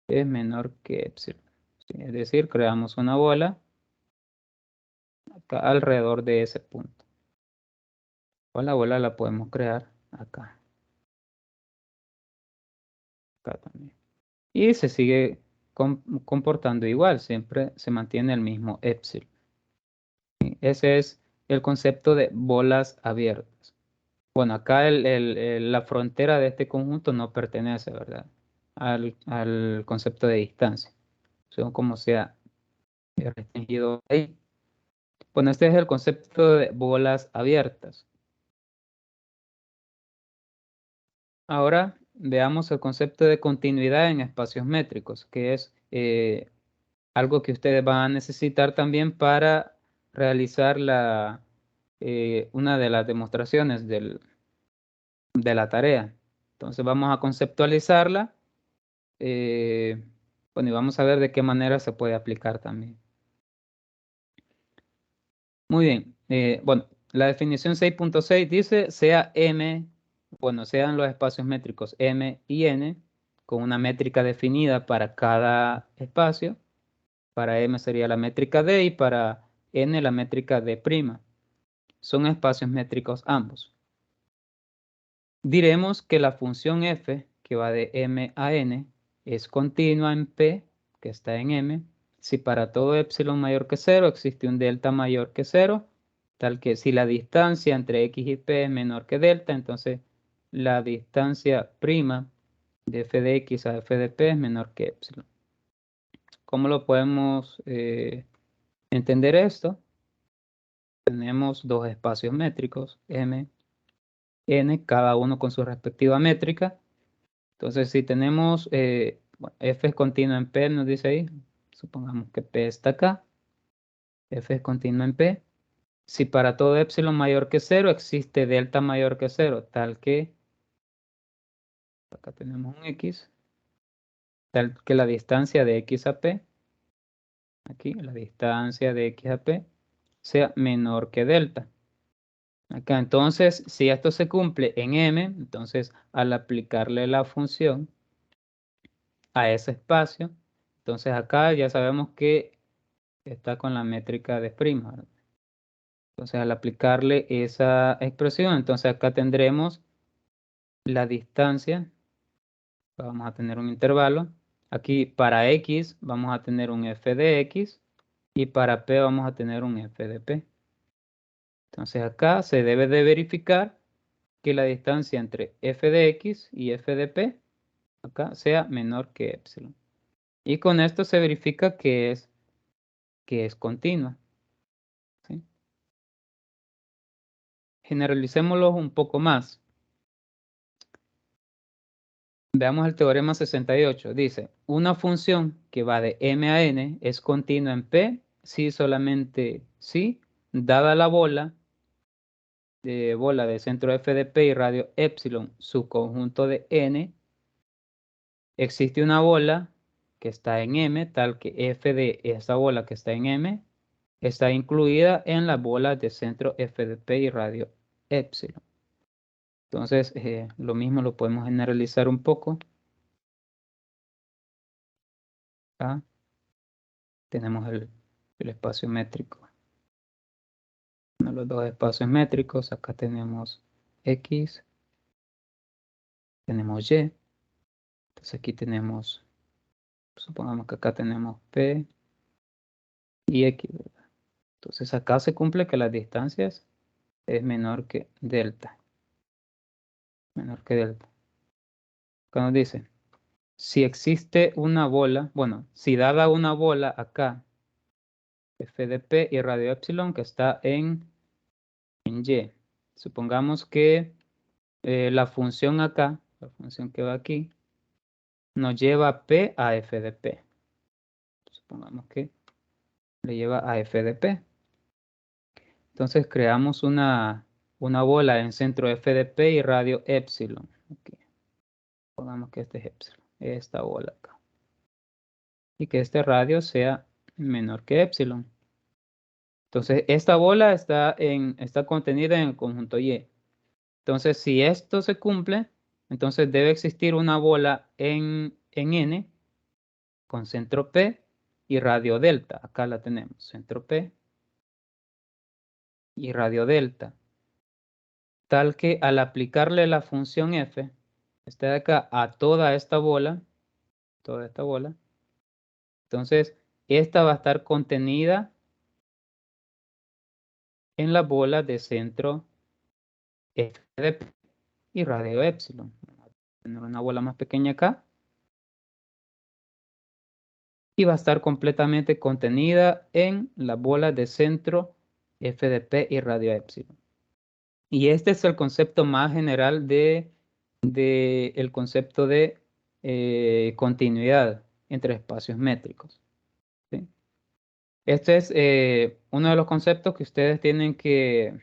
es menor que epsilon. ¿Sí? Es decir, creamos una bola acá alrededor de ese punto. O la bola la podemos crear acá. Acá también. Y se sigue comportando igual, siempre se mantiene el mismo epsilon. Ese es el concepto de bolas abiertas. Bueno, acá la frontera de este conjunto no pertenece, ¿verdad? Al concepto de distancia, según como sea restringido ahí. Bueno, este es el concepto de bolas abiertas. Ahora veamos el concepto de continuidad en espacios métricos, que es algo que ustedes van a necesitar también para realizar una de las demostraciones de la tarea. Entonces vamos a conceptualizarla. Bueno, y vamos a ver de qué manera se puede aplicar también. Muy bien. Bueno, la definición 6.6 dice sean los espacios métricos M y N con una métrica definida para cada espacio. Para M sería la métrica D y para N la métrica D'. Son espacios métricos ambos. Diremos que la función f, que va de M a N, es continua en P, que está en M, si para todo epsilon mayor que 0 existe un delta mayor que 0, tal que si la distancia entre x y p es menor que delta, entonces la distancia prima de f de x a f de p es menor que epsilon. ¿Cómo lo podemos entender esto? Tenemos dos espacios métricos, M, N, cada uno con su respectiva métrica. Entonces, si tenemos, bueno, F es continua en P, nos dice ahí, supongamos que P está acá, F es continua en P. Si para todo epsilon mayor que 0 existe delta mayor que 0, tal que, acá tenemos un X, tal que la distancia de X a P, aquí la distancia de X a P, sea menor que delta. Acá, entonces, si esto se cumple en M, entonces al aplicarle la función a ese espacio, entonces acá ya sabemos que está con la métrica de prima, ¿verdad? Entonces al aplicarle esa expresión, entonces acá tendremos la distancia, vamos a tener un intervalo. Aquí para X vamos a tener un f de X y para P vamos a tener un f de P. Entonces acá se debe de verificar que la distancia entre f de X y f de P acá sea menor que epsilon. Y con esto se verifica que es continua. ¿Sí? Generalicémoslo un poco más. Veamos el teorema 68. Dice, una función que va de M a N es continua en P si solamente si, dada la bola de centro f de P y radio epsilon, su conjunto de N, existe una bola que está en M, tal que f de esa bola que está en M está incluida en la bola de centro f de P y radio epsilon. Entonces, lo mismo lo podemos generalizar un poco. Acá tenemos el espacio métrico. Uno de los dos espacios métricos. Acá tenemos X, tenemos Y. Entonces aquí tenemos, supongamos que acá tenemos P y X, ¿verdad? Entonces acá se cumple que las distancias es menor que delta. Menor que delta. Acá nos dice, si existe una bola, bueno, si dada una bola acá, f de P y radio epsilon que está en Y. Supongamos que la función acá, la función que va aquí, nos lleva P a f de P. Supongamos que le lleva a f de P. Entonces creamos una bola en centro f de P y radio epsilon. Okay. Pongamos que este es epsilon, esta bola acá. Y que este radio sea menor que epsilon. Entonces esta bola está contenida en el conjunto Y. Entonces si esto se cumple, entonces debe existir una bola en N con centro P y radio delta. Acá la tenemos, centro P y radio delta. Tal que al aplicarle la función f, esta de acá, a toda esta bola, entonces esta va a estar contenida en la bola de centro f de P y radio epsilon. Vamos a tener una bola más pequeña acá. Y va a estar completamente contenida en la bola de centro f de P y radio epsilon. Y este es el concepto más general de del concepto de continuidad entre espacios métricos. ¿Sí? Este es uno de los conceptos que ustedes tienen que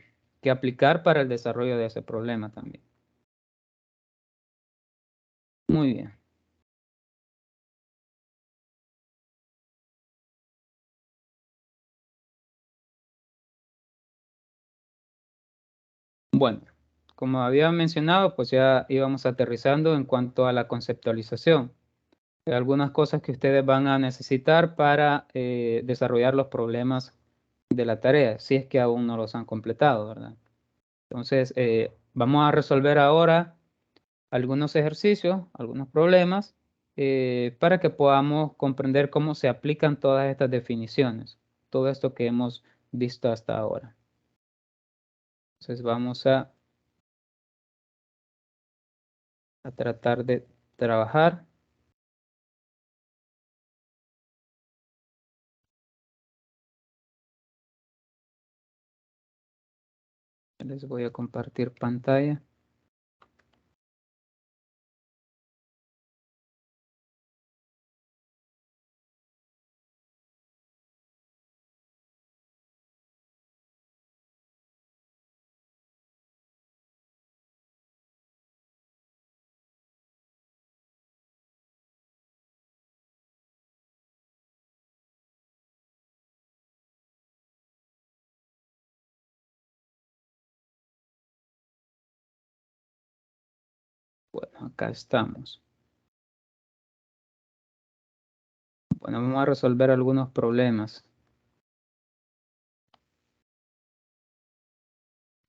aplicar para el desarrollo de ese problema también. Muy bien. Bueno, como había mencionado, pues ya íbamos aterrizando en cuanto a la conceptualización. Hay algunas cosas que ustedes van a necesitar para desarrollar los problemas de la tarea, si es que aún no los han completado, ¿verdad? Entonces, vamos a resolver ahora algunos ejercicios, algunos problemas, para que podamos comprender cómo se aplican todas estas definiciones, todo esto que hemos visto hasta ahora. Entonces, vamos a tratar de trabajar. Les voy a compartir pantalla. Bueno, acá estamos. Bueno, vamos a resolver algunos problemas.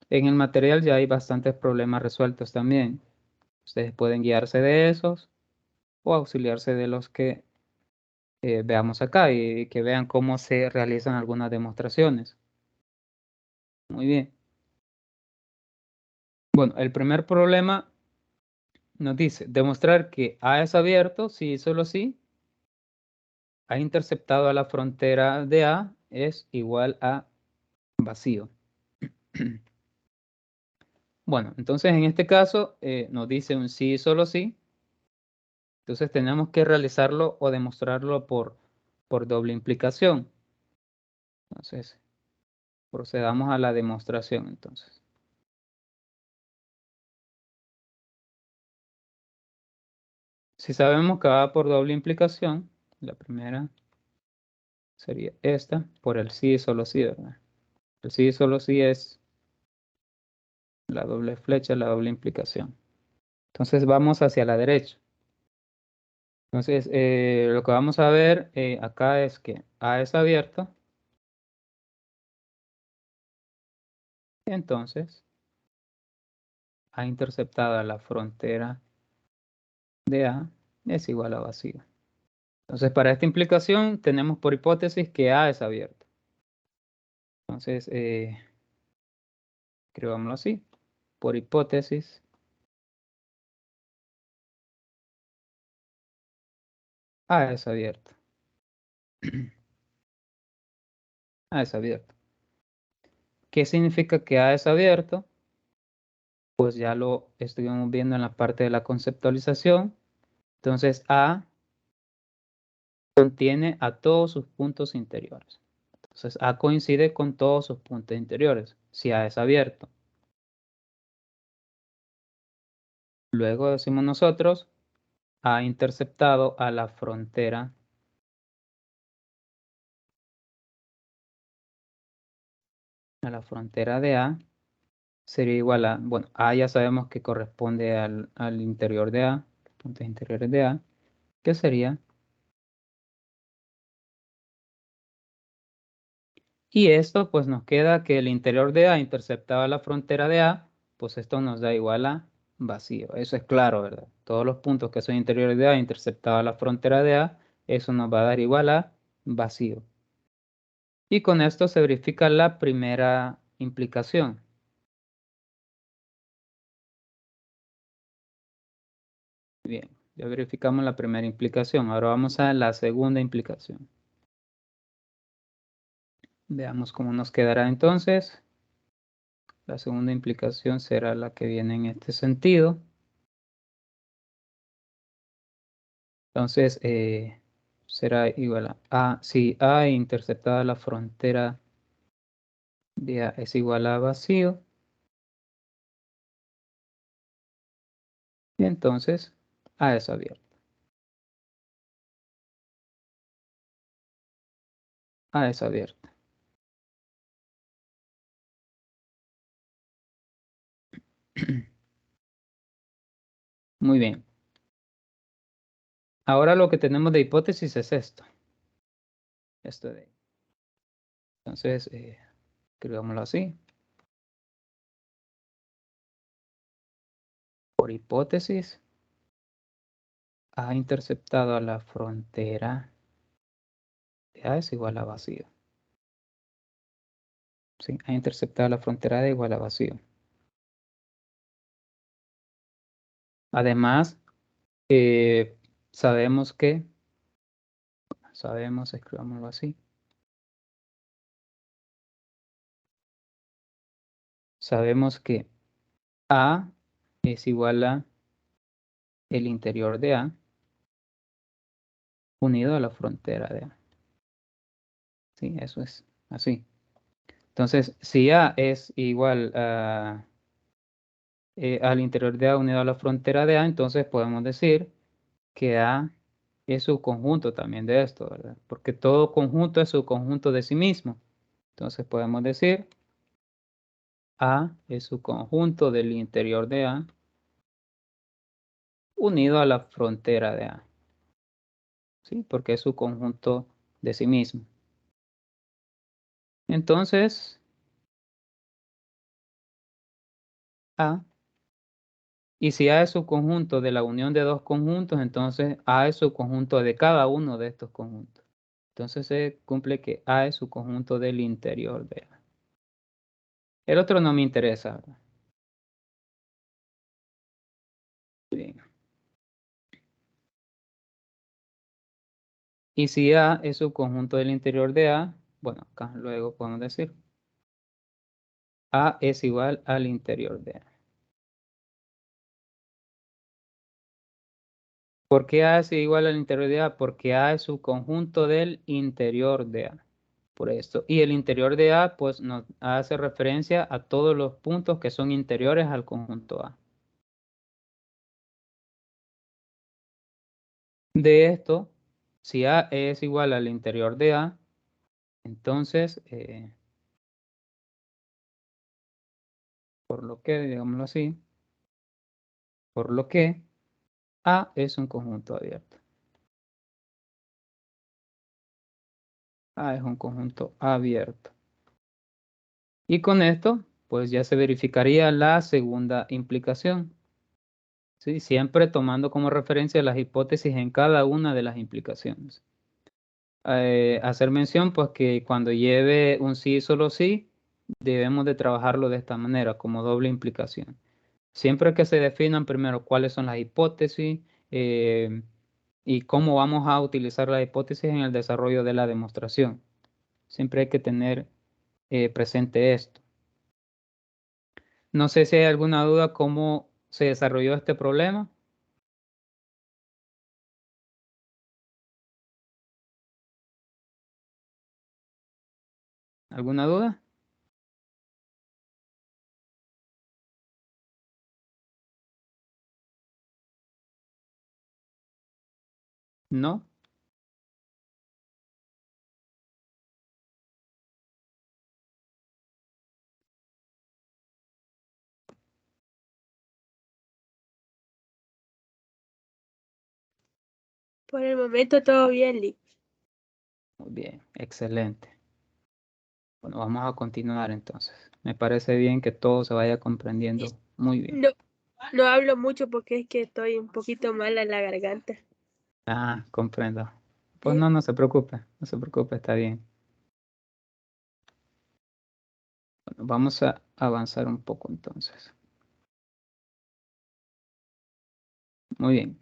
En el material ya hay bastantes problemas resueltos también. Ustedes pueden guiarse de esos o auxiliarse de los que veamos acá y que vean cómo se realizan algunas demostraciones. Muy bien. Bueno, el primer problema nos dice demostrar que A es abierto, si y solo si A interceptado a la frontera de A es igual a vacío. Bueno, entonces en este caso nos dice un sí y solo sí. Entonces tenemos que realizarlo o demostrarlo por doble implicación. Entonces, procedamos a la demostración entonces. Si sabemos que va por doble implicación, la primera sería esta, por el sí y solo sí, ¿verdad? El sí y solo sí es la doble flecha, la doble implicación. Entonces vamos hacia la derecha. Entonces, lo que vamos a ver acá es que A es abierto. Entonces, A interceptada a la frontera de A es igual a vacío. Entonces, para esta implicación tenemos por hipótesis que A es abierto. Entonces, escribámoslo así. Por hipótesis, A es abierto. A es abierto. ¿Qué significa que A es abierto? Pues ya lo estuvimos viendo en la parte de la conceptualización. Entonces, A contiene a todos sus puntos interiores. Entonces, A coincide con todos sus puntos interiores, si A es abierto. Luego decimos nosotros, A interceptado a la frontera de A sería igual a, bueno, A ya sabemos que corresponde al interior de A, puntos interiores de A, que sería, y esto pues nos queda que el interior de A interceptado a la frontera de A, pues esto nos da igual a vacío. Eso es claro, ¿verdad? Todos los puntos que son interiores de A interceptado a la frontera de A, eso nos va a dar igual a vacío. Y con esto se verifica la primera implicación. Bien, ya verificamos la primera implicación. Ahora vamos a la segunda implicación. Veamos cómo nos quedará entonces. La segunda implicación será la que viene en este sentido. Entonces, será igual a si A interceptada la frontera de A es igual a vacío, y entonces A es abierto. A es abierto. Muy bien. Ahora lo que tenemos de hipótesis es esto. Esto de ahí. Entonces, escribámoslo así. Por hipótesis, A interceptado a la frontera de A es igual a vacío. ¿Sí? A interceptado a la frontera de A igual a vacío. Además, sabemos, escribámoslo así. Sabemos que A es igual a el interior de A unido a la frontera de A. Sí, eso es así. Entonces, si A es igual al interior de A unido a la frontera de A, entonces podemos decir que A es su conjunto también de esto, ¿verdad? Porque todo conjunto es su conjunto de sí mismo. Entonces podemos decir A es su conjunto del interior de A unido a la frontera de A. ¿Sí? Porque es su conjunto de sí mismo. Entonces, A, y si A es su conjunto de la unión de dos conjuntos, entonces A es su conjunto de cada uno de estos conjuntos. Entonces se cumple que A es su conjunto del interior de A. El otro no me interesa, ¿verdad? Bien. Y si A es su conjunto del interior de A, bueno, acá luego podemos decir A es igual al interior de A. ¿Por qué A es igual al interior de A? Porque A es su conjunto del interior de A. Por esto. Y el interior de A, pues nos hace referencia a todos los puntos que son interiores al conjunto A. De esto, si A es igual al interior de A, entonces, por lo que, digámoslo así, por lo que A es un conjunto abierto. A es un conjunto abierto. Y con esto, pues ya se verificaría la segunda implicación. ¿Sí? Siempre tomando como referencia las hipótesis en cada una de las implicaciones. Hacer mención, pues que cuando lleve un sí y solo sí, debemos de trabajarlo de esta manera, como doble implicación. Siempre que se definan primero cuáles son las hipótesis y cómo vamos a utilizar las hipótesis en el desarrollo de la demostración. Siempre hay que tener presente esto. No sé si hay alguna duda cómo se desarrolló este problema. ¿Alguna duda? ¿No? Por el momento todo bien, Lee. Muy bien, excelente. Bueno, vamos a continuar entonces. Me parece bien que todo se vaya comprendiendo muy bien. No hablo mucho porque es que estoy un poquito mala en la garganta. Ah, comprendo. Pues no se preocupe, está bien. Bueno, vamos a avanzar un poco entonces. Muy bien.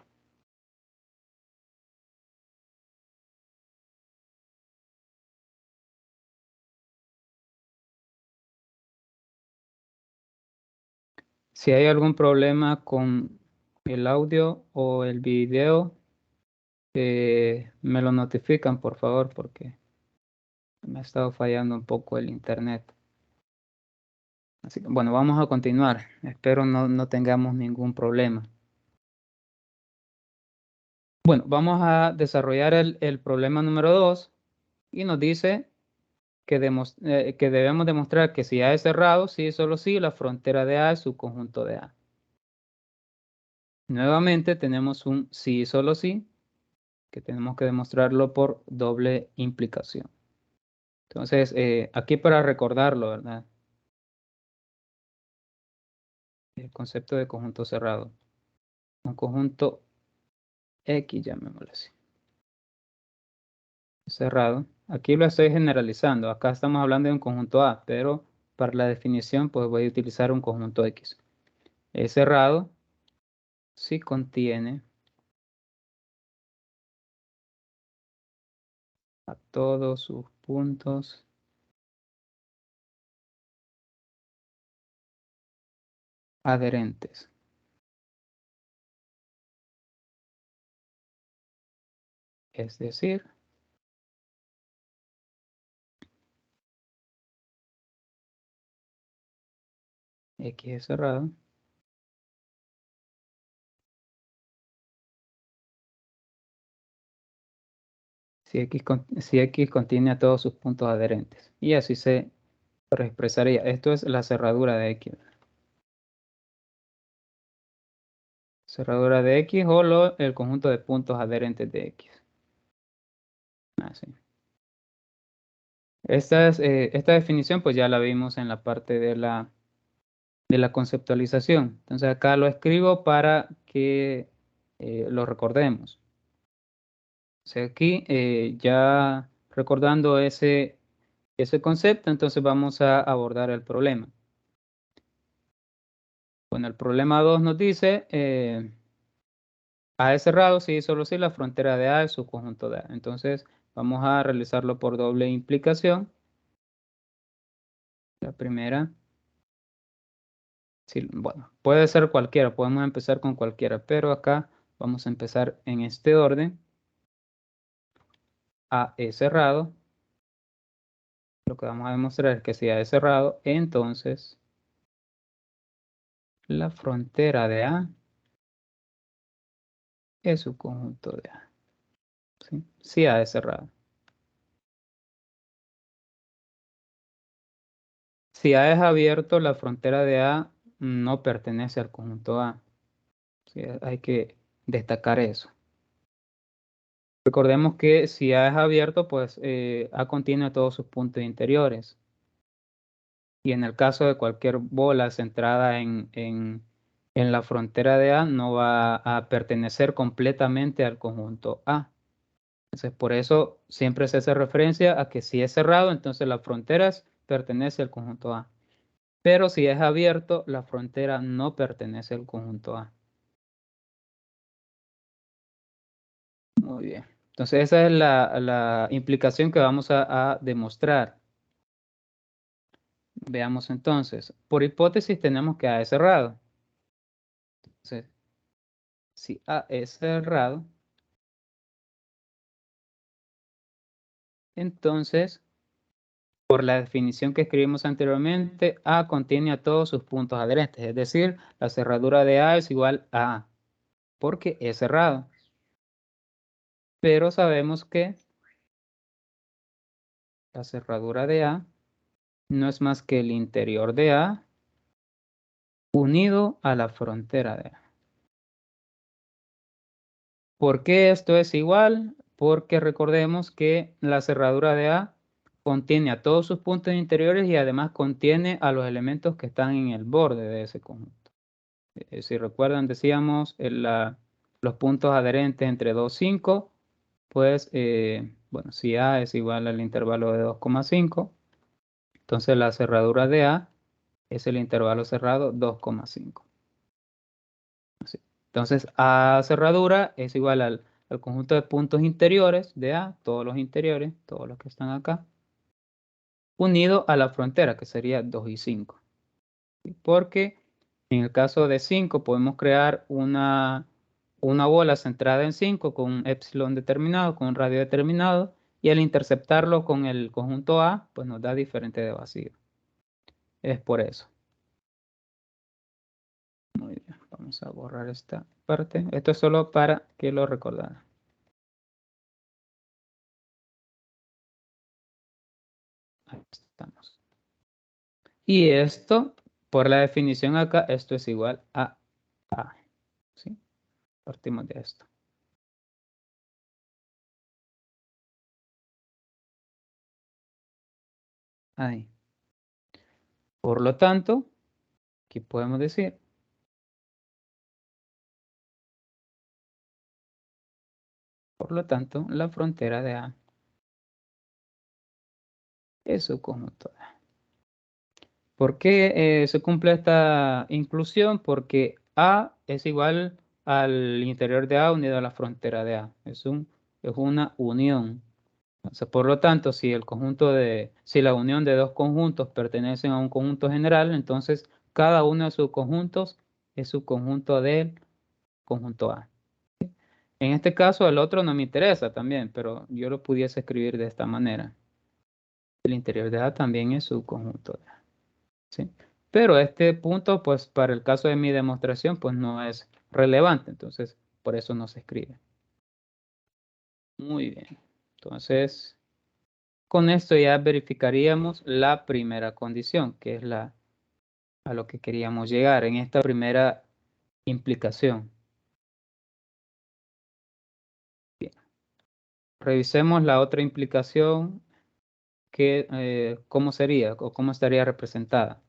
Si hay algún problema con el audio o el video, Me lo notifican, por favor, porque me ha estado fallando un poco el internet. Así que, bueno, vamos a continuar. Espero no tengamos ningún problema. Bueno, vamos a desarrollar el problema número 2 y nos dice que debemos demostrar que si A es cerrado, sí y solo si la frontera de A es subconjunto de A. Nuevamente tenemos un sí y solo sí, que tenemos que demostrarlo por doble implicación. Entonces, aquí para recordarlo, ¿verdad? El concepto de conjunto cerrado. Un conjunto X, llamémoslo así. Cerrado. Aquí lo estoy generalizando. Acá estamos hablando de un conjunto A, pero para la definición pues voy a utilizar un conjunto X. Es cerrado si contiene a todos sus puntos adherentes. Es decir, X es cerrado si X contiene a todos sus puntos adherentes. Y así se expresaría. Esto es la cerradura de X. Cerradura de X o el conjunto de puntos adherentes de X. Así. Esta definición pues ya la vimos en la parte de la conceptualización. Entonces acá lo escribo para que lo recordemos. O sea, aquí ya recordando ese concepto, entonces vamos a abordar el problema. Bueno, el problema 2 nos dice A es cerrado si y solo si la frontera de A es su conjunto de A. Entonces vamos a realizarlo por doble implicación. La primera, sí, bueno, puede ser cualquiera, podemos empezar con cualquiera, pero acá vamos a empezar en este orden. A es cerrado. Lo que vamos a demostrar es que si A es cerrado, entonces la frontera de A es su conjunto de A. ¿Sí? Si A es cerrado. Si A es abierto, la frontera de A no pertenece al conjunto A. ¿Sí? Hay que destacar eso. Recordemos que si A es abierto, pues A contiene todos sus puntos interiores. Y en el caso de cualquier bola centrada en la frontera de A, no va a pertenecer completamente al conjunto A. Entonces, por eso siempre se hace referencia a que si es cerrado, entonces las fronteras pertenece al conjunto A. Pero si es abierto, la frontera no pertenece al conjunto A. Muy bien. Entonces, esa es la implicación que vamos a demostrar. Veamos entonces. Por hipótesis tenemos que A es cerrado. Entonces, si A es cerrado, entonces, por la definición que escribimos anteriormente, A contiene a todos sus puntos adherentes. Es decir, la cerradura de A es igual a A, porque es cerrado. Pero sabemos que la cerradura de A no es más que el interior de A unido a la frontera de A. ¿Por qué esto es igual? Porque recordemos que la cerradura de A contiene a todos sus puntos interiores y además contiene a los elementos que están en el borde de ese conjunto. Si recuerdan, decíamos los puntos adherentes entre 2 y 5, pues, bueno, si A es igual al intervalo de 2,5, entonces la cerradura de A es el intervalo cerrado 2,5. Entonces, A cerradura es igual al conjunto de puntos interiores de A, todos los interiores, todos los que están acá, unido a la frontera, que sería 2 y 5. Porque en el caso de 5 podemos crear una una bola centrada en 5 con un epsilon determinado, con un radio determinado, y al interceptarlo con el conjunto A, pues nos da diferente de vacío. Es por eso. Muy bien, vamos a borrar esta parte. Esto es solo para que lo recordaran. Ahí estamos. Y esto, por la definición acá, esto es igual a A. ¿Sí? Partimos de esto. Ahí. Por lo tanto, aquí podemos decir por lo tanto, la frontera de A es su conjunto A. ¿Por qué se cumple esta inclusión? Porque A es igual al interior de A unido a la frontera de A. Es una unión. Entonces, por lo tanto, si la unión de dos conjuntos pertenecen a un conjunto general, entonces cada uno de sus conjuntos es su conjunto del conjunto A. En este caso, el otro no me interesa también, pero yo lo pudiese escribir de esta manera. El interior de A también es su conjunto de A. ¿Sí? Pero este punto, pues para el caso de mi demostración, pues no es relevante. Entonces, por eso no se escribe. Muy bien. Entonces, con esto ya verificaríamos la primera condición, que es a lo que queríamos llegar en esta primera implicación. Bien. Revisemos la otra implicación, ¿cómo sería o cómo estaría representada?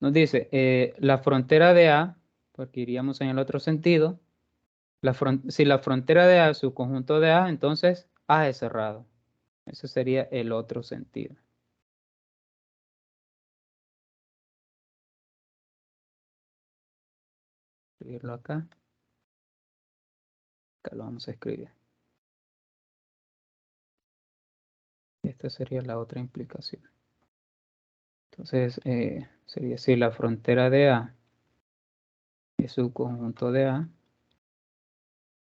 Nos dice, la frontera de A, porque iríamos en el otro sentido, si la frontera de A es su conjunto de A, entonces A es cerrado. Ese sería el otro sentido. Escribirlo acá. Acá lo vamos a escribir. Esta sería la otra implicación. Entonces, sería si la frontera de A es su conjunto de A,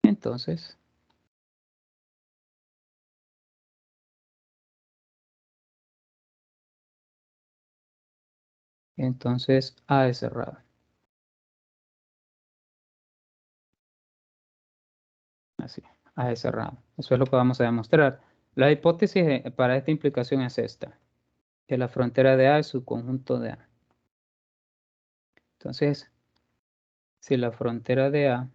entonces A es cerrado. Así, A es cerrado. Eso es lo que vamos a demostrar. La hipótesis para esta implicación es esta, que la frontera de A es su conjunto de A. Entonces, si la frontera de A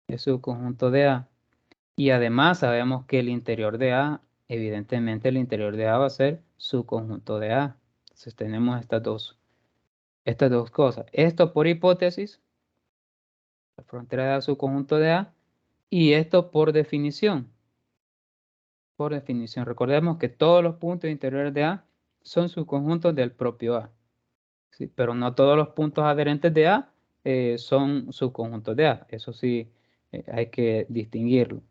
es su conjunto de A, y además sabemos que el interior de A, evidentemente el interior de A va a ser su conjunto de A. Entonces tenemos estas dos cosas. Esto por hipótesis, la frontera de A es su conjunto de A, y esto por definición. Por definición, recordemos que todos los puntos interiores de A son subconjuntos del propio A. ¿Sí? Pero no todos los puntos adherentes de A son subconjuntos de A. Eso sí, hay que distinguirlo.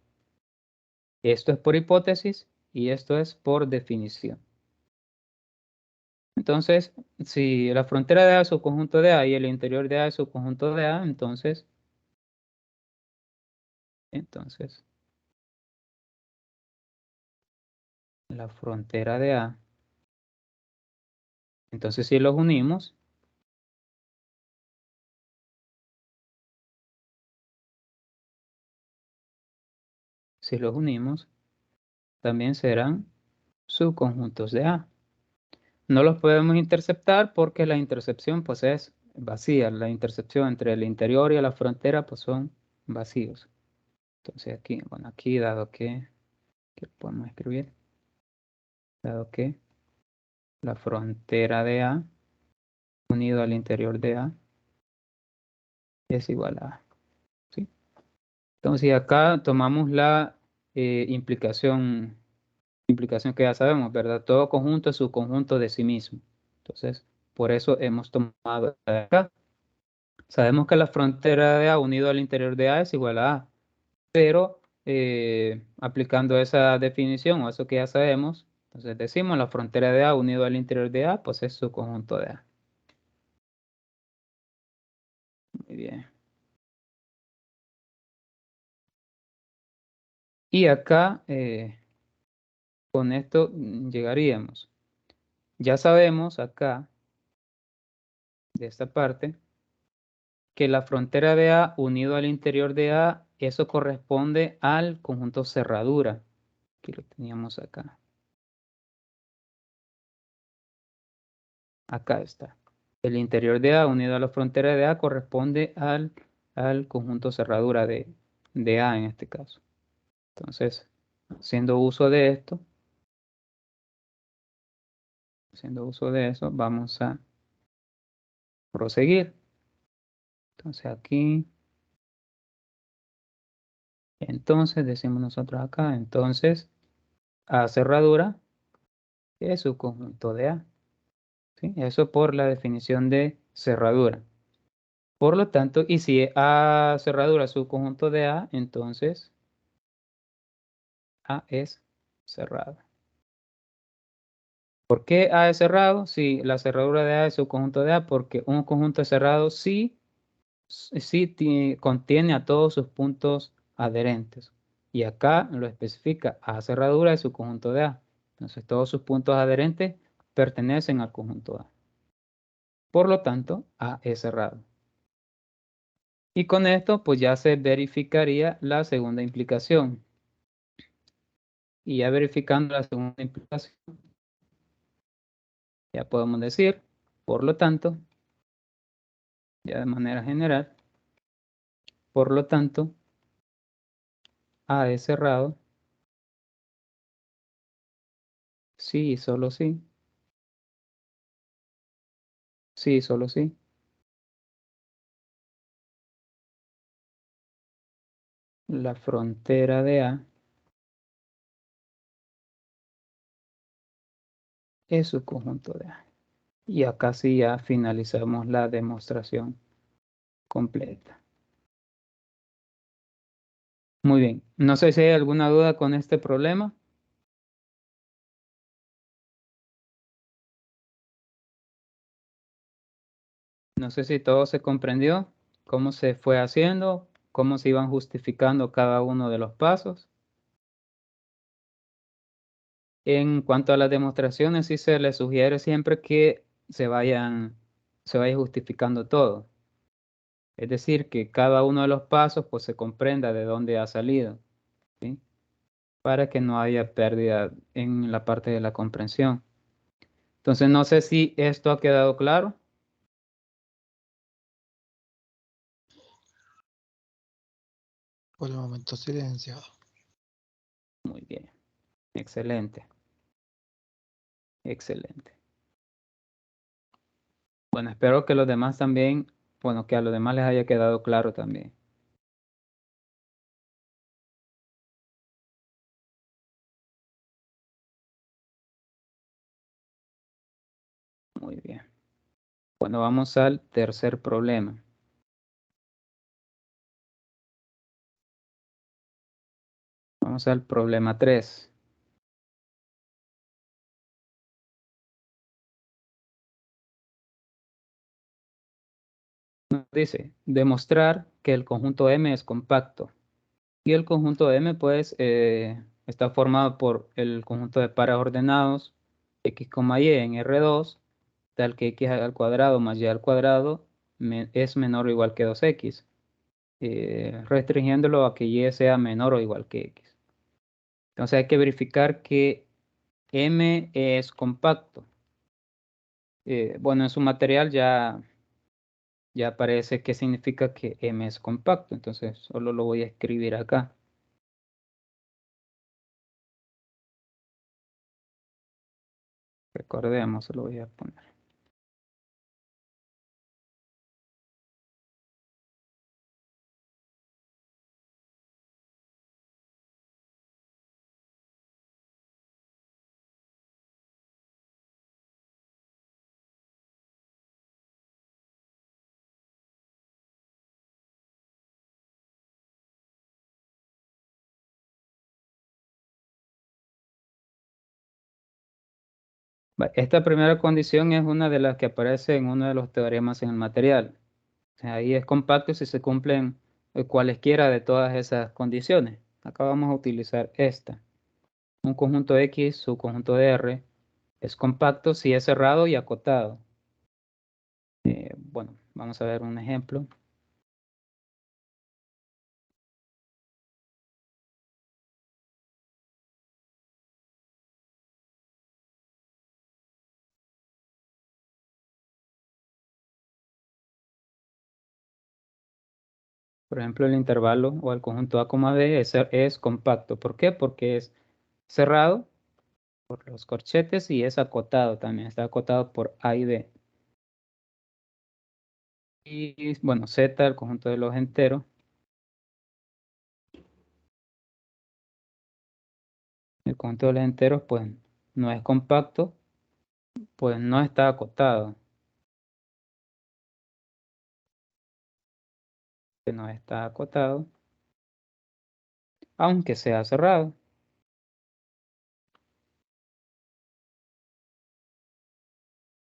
Esto es por hipótesis y esto es por definición. Entonces, si la frontera de A es subconjunto de A y el interior de A es subconjunto de A, entonces la frontera de A, entonces si los unimos, también serán subconjuntos de A. No los podemos interceptar porque la intercepción pues es vacía. La intercepción entre el interior y la frontera pues son vacíos. Entonces aquí, bueno, aquí dado que podemos escribir, dado que la frontera de A unido al interior de A es igual a A. ¿Sí? Entonces acá tomamos la implicación que ya sabemos, ¿verdad? Todo conjunto es su conjunto de sí mismo. Entonces, por eso hemos tomado acá. Sabemos que la frontera de A unido al interior de A es igual a A, pero aplicando esa definición o eso que ya sabemos, entonces decimos la frontera de A unido al interior de A, pues es su conjunto de A. Muy bien. Y acá, con esto llegaríamos. Ya sabemos acá, de esta parte, que la frontera de A unido al interior de A, eso corresponde al conjunto cerradura. Aquí lo teníamos acá. Acá está. El interior de A unido a la frontera de A corresponde al conjunto cerradura de A en este caso. Entonces, haciendo uso de esto, haciendo uso de eso, vamos a proseguir. Entonces aquí, entonces decimos nosotros acá, entonces A cerradura es su conjunto de A. ¿Sí? Eso por la definición de cerradura. Por lo tanto, y si A cerradura es su conjunto de A, entonces A es cerrado. ¿Por qué A es cerrado? Si la cerradura de A es su conjunto de A, porque un conjunto cerrado sí contiene a todos sus puntos adherentes. Y acá lo especifica, A cerradura es su conjunto de A. Entonces todos sus puntos adherentes pertenecen al conjunto A. Por lo tanto, A es cerrado. Y con esto, pues ya se verificaría la segunda implicación. Y ya verificando la segunda implicación, ya podemos decir, por lo tanto, ya de manera general, por lo tanto, A es cerrado, sí y solo sí, sí y solo sí, la frontera de A es su conjunto de A. Y acá sí ya finalizamos la demostración completa. Muy bien, no sé si hay alguna duda con este problema. No sé si todo se comprendió, cómo se fue haciendo, cómo se iban justificando cada uno de los pasos. En cuanto a las demostraciones, sí se les sugiere siempre que se vaya justificando todo. Es decir, que cada uno de los pasos pues se comprenda de dónde ha salido, ¿sí? Para que no haya pérdida en la parte de la comprensión. Entonces, no sé si esto ha quedado claro. Por el momento silenciado. Muy bien. Excelente. Excelente. Bueno, espero que los demás también, bueno, que a los demás les haya quedado claro también. Muy bien. Bueno, vamos al tercer problema. Vamos al problema 3. Nos dice, demostrar que el conjunto M es compacto. Y el conjunto M, pues, está formado por el conjunto de pares ordenados x, y en R2, tal que x al cuadrado más y al cuadrado es menor o igual que 2x, restringiéndolo a que y sea menor o igual que x. Entonces hay que verificar que M es compacto. Bueno, en su material ya aparece qué significa que M es compacto, entonces solo lo voy a escribir acá. Recordemos, lo voy a poner. Esta primera condición es una de las que aparece en uno de los teoremas en el material. Ahí es compacto si se cumplen cualesquiera de todas esas condiciones. Acá vamos a utilizar esta. Un conjunto X, su conjunto de R, es compacto si es cerrado y acotado. Bueno, vamos a ver un ejemplo. Por ejemplo, el intervalo o el conjunto A, B es compacto. ¿Por qué? Porque es cerrado por los corchetes y es acotado también. Está acotado por A y B. Y bueno, Z, el conjunto de los enteros. El conjunto de los enteros, pues, no es compacto, pues no está acotado. Que no está acotado, aunque sea cerrado.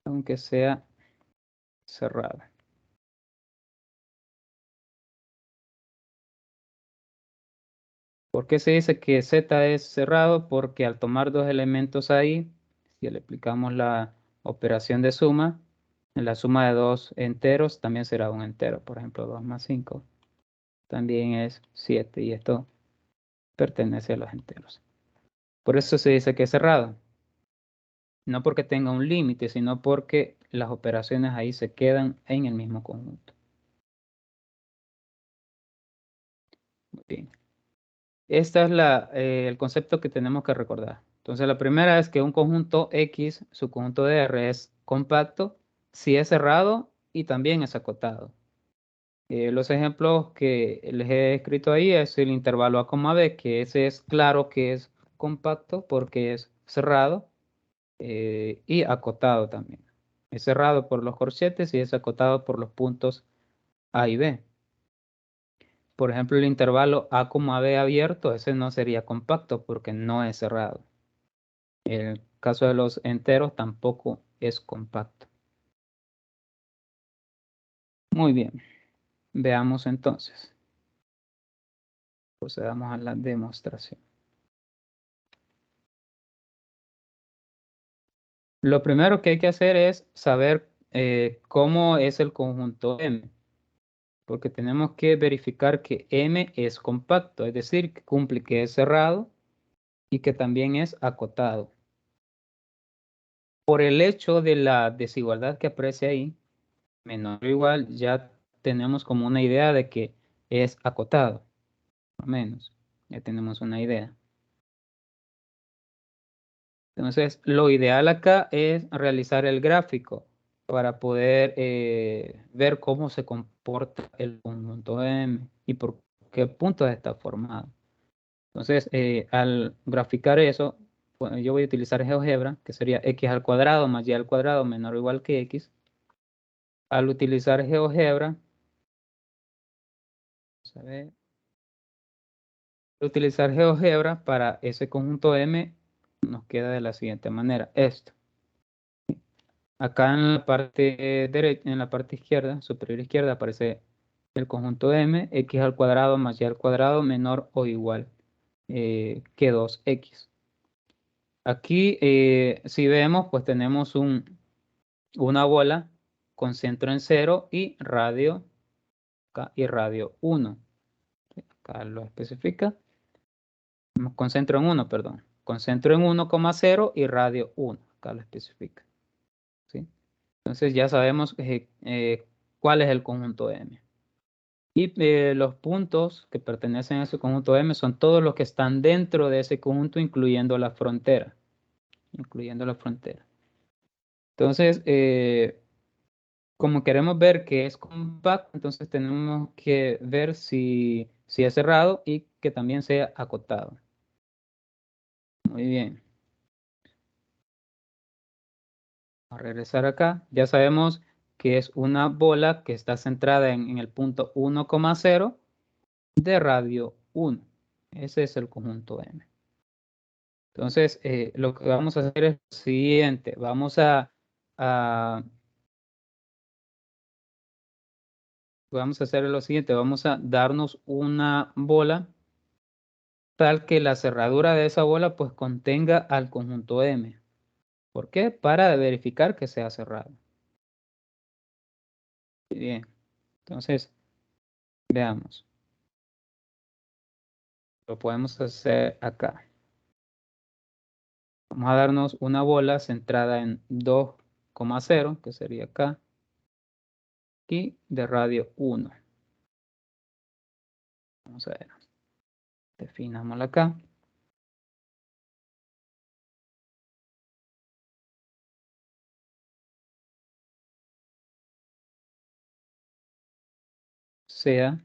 Aunque sea cerrado. ¿Por qué se dice que Z es cerrado? Porque al tomar dos elementos ahí, si le aplicamos la operación de suma, la suma de dos enteros también será un entero. Por ejemplo, 2 más 5 también es 7 y esto pertenece a los enteros. Por eso se dice que es cerrado. No porque tenga un límite, sino porque las operaciones ahí se quedan en el mismo conjunto. Muy bien. Este es el concepto que tenemos que recordar. Entonces, la primera es que un conjunto X, su conjunto de R, es compacto si es cerrado y también es acotado. Los ejemplos que les he escrito ahí es el intervalo A, B, que ese es claro que es compacto porque es cerrado y acotado también. Es cerrado por los corchetes y es acotado por los puntos A y B. Por ejemplo, el intervalo A, B abierto, ese no sería compacto porque no es cerrado. El caso de los enteros tampoco es compacto. Muy bien. Veamos entonces. Procedamos a la demostración. Lo primero que hay que hacer es saber cómo es el conjunto M, porque tenemos que verificar que M es compacto, es decir, que cumple que es cerrado y que también es acotado. Por el hecho de la desigualdad que aparece ahí, menor o igual, ya tenemos como una idea de que es acotado, o menos. Ya tenemos una idea. Entonces, lo ideal acá es realizar el gráfico para poder ver cómo se comporta el conjunto M y por qué puntos está formado. Entonces, al graficar eso, bueno, yo voy a utilizar GeoGebra, que sería x al cuadrado más y al cuadrado menor o igual que x. Al utilizar GeoGebra, vamos a ver, utilizar GeoGebra para ese conjunto M nos queda de la siguiente manera. Esto. Acá en la parte derecha, en la parte izquierda, superior izquierda, aparece el conjunto M, x al cuadrado más y al cuadrado menor o igual que 2x. Aquí, si vemos, pues tenemos una bola con centro en 0 y radio, y radio 1. Acá lo especifica. Concentro en 1, perdón. Concentro en 1,0 y radio 1. Acá lo especifica. ¿Sí? Entonces ya sabemos cuál es el conjunto M. Y los puntos que pertenecen a ese conjunto M son todos los que están dentro de ese conjunto, incluyendo la frontera. Incluyendo la frontera. Entonces, como queremos ver que es compacto, entonces tenemos que ver si es cerrado y que también sea acotado. Muy bien. Vamos a regresar acá. Ya sabemos que es una bola que está centrada en el punto 1,0 de radio 1. Ese es el conjunto M. Entonces, lo que vamos a hacer es lo siguiente. Vamos a vamos a hacer lo siguiente, vamos a darnos una bola tal que la cerradura de esa bola pues contenga al conjunto M. ¿Por qué? Para verificar que sea cerrado. Bien, entonces veamos. Lo podemos hacer acá. Vamos a darnos una bola centrada en 2,0, que sería acá, y de radio 1. Vamos a ver. Definámosla acá. Sea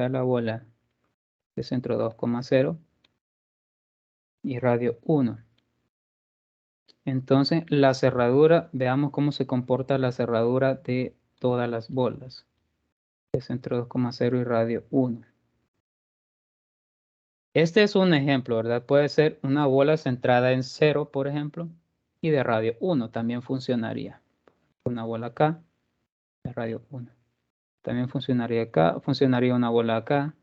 la bola de centro 2,0 y radio 1. Entonces, la cerradura, veamos cómo se comporta la cerradura de todas las bolas de centro 2,0 y radio 1. Este es un ejemplo, ¿verdad? Puede ser una bola centrada en 0, por ejemplo, y de radio 1 también funcionaría. Una bola acá, de radio 1. También funcionaría acá, funcionaría una bola acá,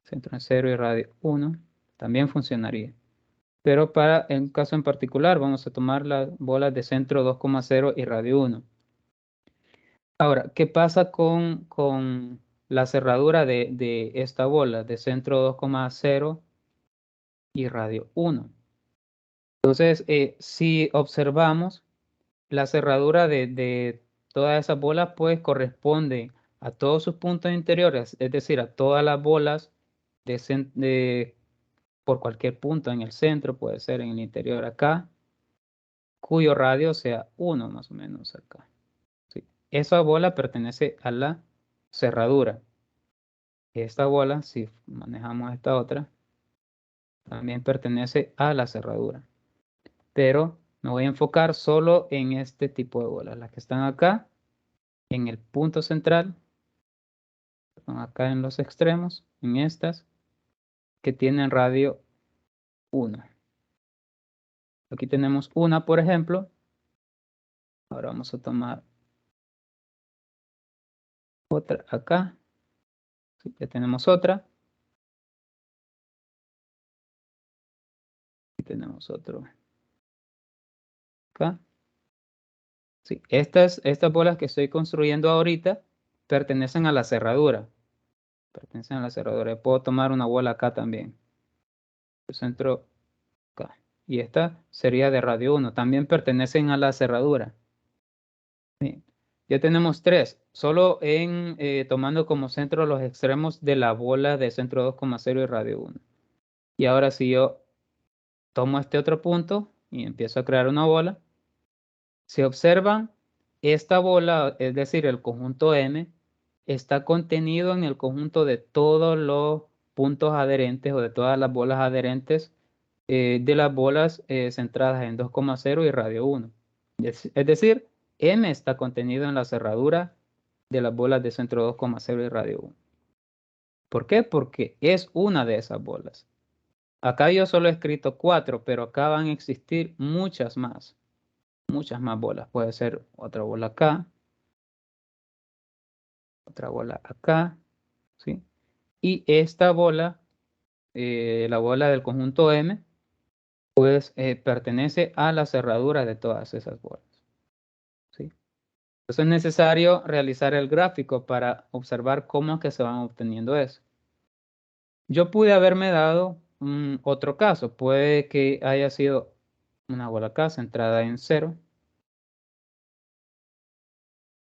centro en 0 y radio 1, también funcionaría. Pero para un caso en particular, vamos a tomar las bolas de centro 2,0 y radio 1. Ahora, ¿qué pasa con la cerradura de esta bola de centro 2,0 y radio 1? Entonces, si observamos, la cerradura de todas esas bolas pues corresponde a todos sus puntos interiores, es decir, a todas las bolas por cualquier punto en el centro, puede ser en el interior acá, cuyo radio sea 1 más o menos acá. ¿Sí? Esa bola pertenece a la cerradura. Esta bola, si manejamos esta otra, también pertenece a la cerradura. Pero me voy a enfocar solo en este tipo de bolas, las que están acá, en el punto central, acá en los extremos, en estas, que tienen radio 1. Aquí tenemos una, por ejemplo. Ahora vamos a tomar otra acá. Sí, ya tenemos otra. Y tenemos otro acá. Sí, estas bolas que estoy construyendo ahorita pertenecen a la cerradura. Pertenecen a la cerradura. Puedo tomar una bola acá también. El centro acá. Y esta sería de radio 1. También pertenecen a la cerradura. Sí. Ya tenemos 3. Solo tomando como centro los extremos de la bola de centro 2,0 y radio 1. Y ahora si yo tomo este otro punto y empiezo a crear una bola, si observan, esta bola, es decir, el conjunto M, está contenido en el conjunto de todos los puntos adherentes o de todas las bolas adherentes de las bolas centradas en 2,0 y radio 1. Es decir, M está contenido en la cerradura de las bolas de centro 2,0 y radio 1. ¿Por qué? Porque es una de esas bolas. Acá yo solo he escrito 4, pero acá van a existir muchas más bolas. Puede ser otra bola acá, otra bola acá, ¿sí? Y esta bola, la bola del conjunto M, pues pertenece a la cerradura de todas esas bolas, ¿sí? Entonces es necesario realizar el gráfico para observar cómo es que se van obteniendo eso. Yo pude haberme dado otro caso. Puede que haya sido una bola acá centrada en 0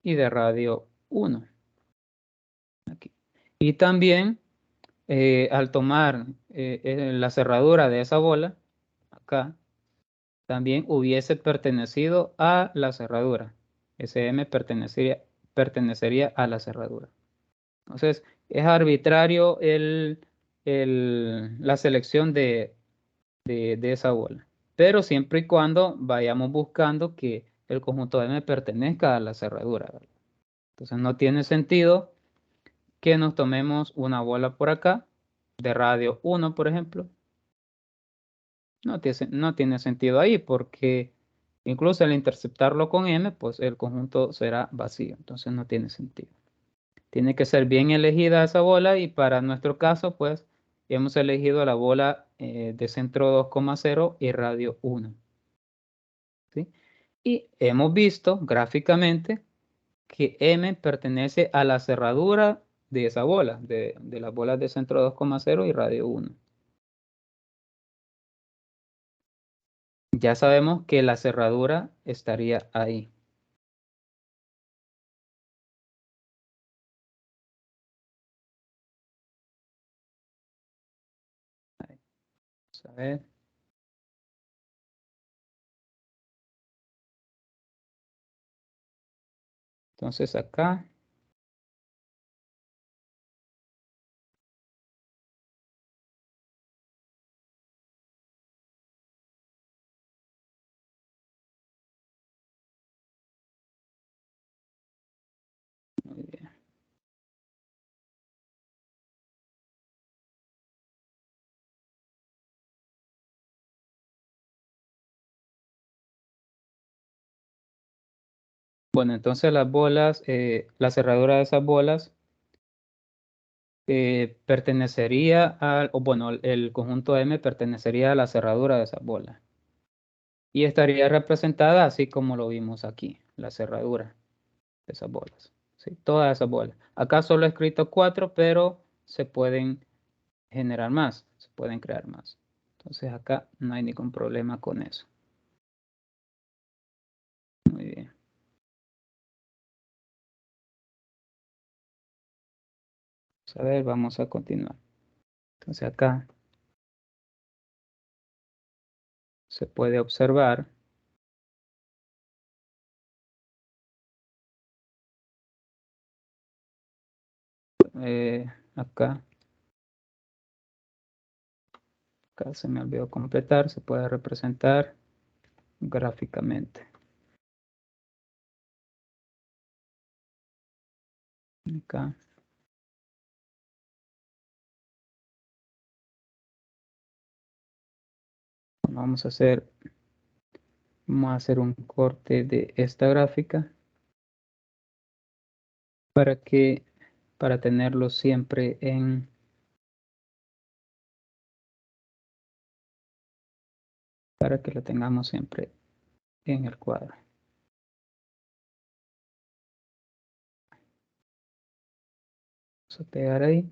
y de radio 1. Aquí. Y también al tomar la cerradura de esa bola, acá, también hubiese pertenecido a la cerradura. SM pertenecería a la cerradura. Entonces, es arbitrario la selección de esa bola. Pero siempre y cuando vayamos buscando que el conjunto M pertenezca a la cerradura, ¿verdad? Entonces, no tiene sentido que nos tomemos una bola por acá de radio 1, por ejemplo, no tiene sentido ahí porque incluso al interceptarlo con M, pues el conjunto será vacío. Entonces no tiene sentido. Tiene que ser bien elegida esa bola y para nuestro caso, pues hemos elegido la bola de centro 2,0 y radio 1. ¿Sí? Y hemos visto gráficamente que M pertenece a la cerradura de esa bola, de las bolas de centro 2,0 y radio 1. Ya sabemos que la cerradura estaría ahí. Vamos a ver. Entonces acá. Muy bien. Bueno, entonces las bolas, la cerradura de esas bolas pertenecería al, o bueno, el conjunto M pertenecería a la cerradura de esas bolas. Y estaría representada así como lo vimos aquí, la cerradura de esas bolas. ¿Sí? Todas esas bolas. Acá solo he escrito 4, pero se pueden generar más, se pueden crear más. Entonces acá no hay ningún problema con eso. Muy bien. Vamos a ver, vamos a continuar. Entonces acá se puede observar acá se me olvidó completar, se puede representar gráficamente. Acá. Vamos a hacer un corte de esta gráfica para tenerlo siempre para que lo tengamos siempre en el cuadro. Vamos a pegar ahí.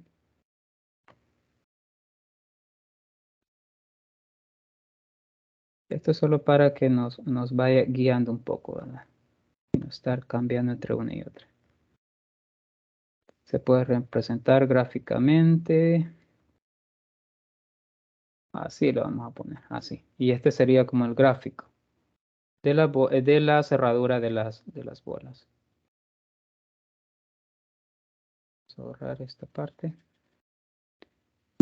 Esto es solo para que nos vaya guiando un poco, ¿verdad? Y no estar cambiando entre una y otra. Se puede representar gráficamente. Así lo vamos a poner, así. Y este sería como el gráfico de la cerradura de las bolas. Vamos a borrar esta parte.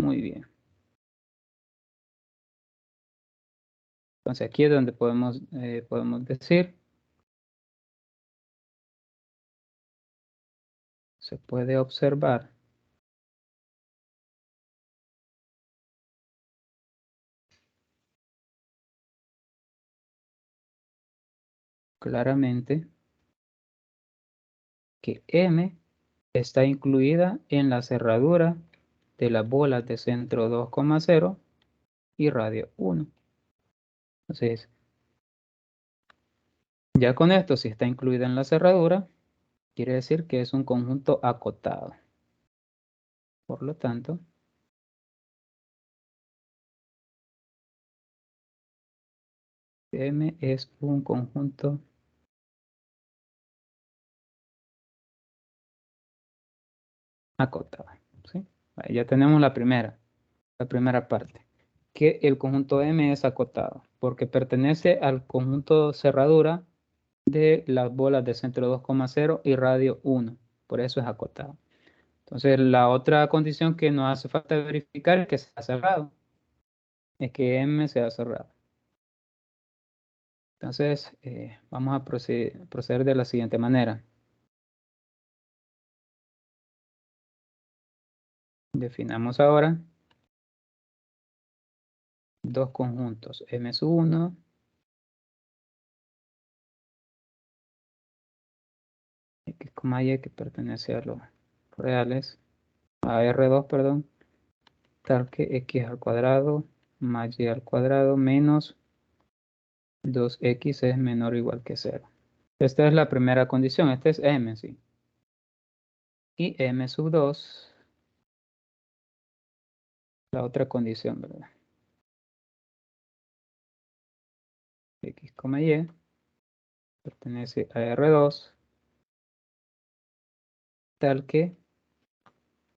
Muy bien. Entonces aquí es donde podemos decir, se puede observar claramente que M está incluida en la cerradura de las bolas de centro 2,0 y radio 1. Entonces, ya con esto, si está incluida en la cerradura, quiere decir que es un conjunto acotado. Por lo tanto, M es un conjunto acotado. ¿Sí? Ahí ya tenemos la primera parte, que el conjunto M es acotado, porque pertenece al conjunto cerradura de las bolas de centro 2,0 y radio 1. Por eso es acotado. Entonces, la otra condición que nos hace falta verificar es que sea cerrado. Es que M sea cerrado. Entonces, vamos a proceder de la siguiente manera. Definamos ahora dos conjuntos M1 X, Y que pertenece a los reales, a R2, perdón, tal que X al cuadrado más Y al cuadrado menos 2X es menor o igual que 0. Esta es la primera condición, este es M, ¿sí? Y M sub 2, la otra condición, ¿verdad? X, Y pertenece a R2, tal que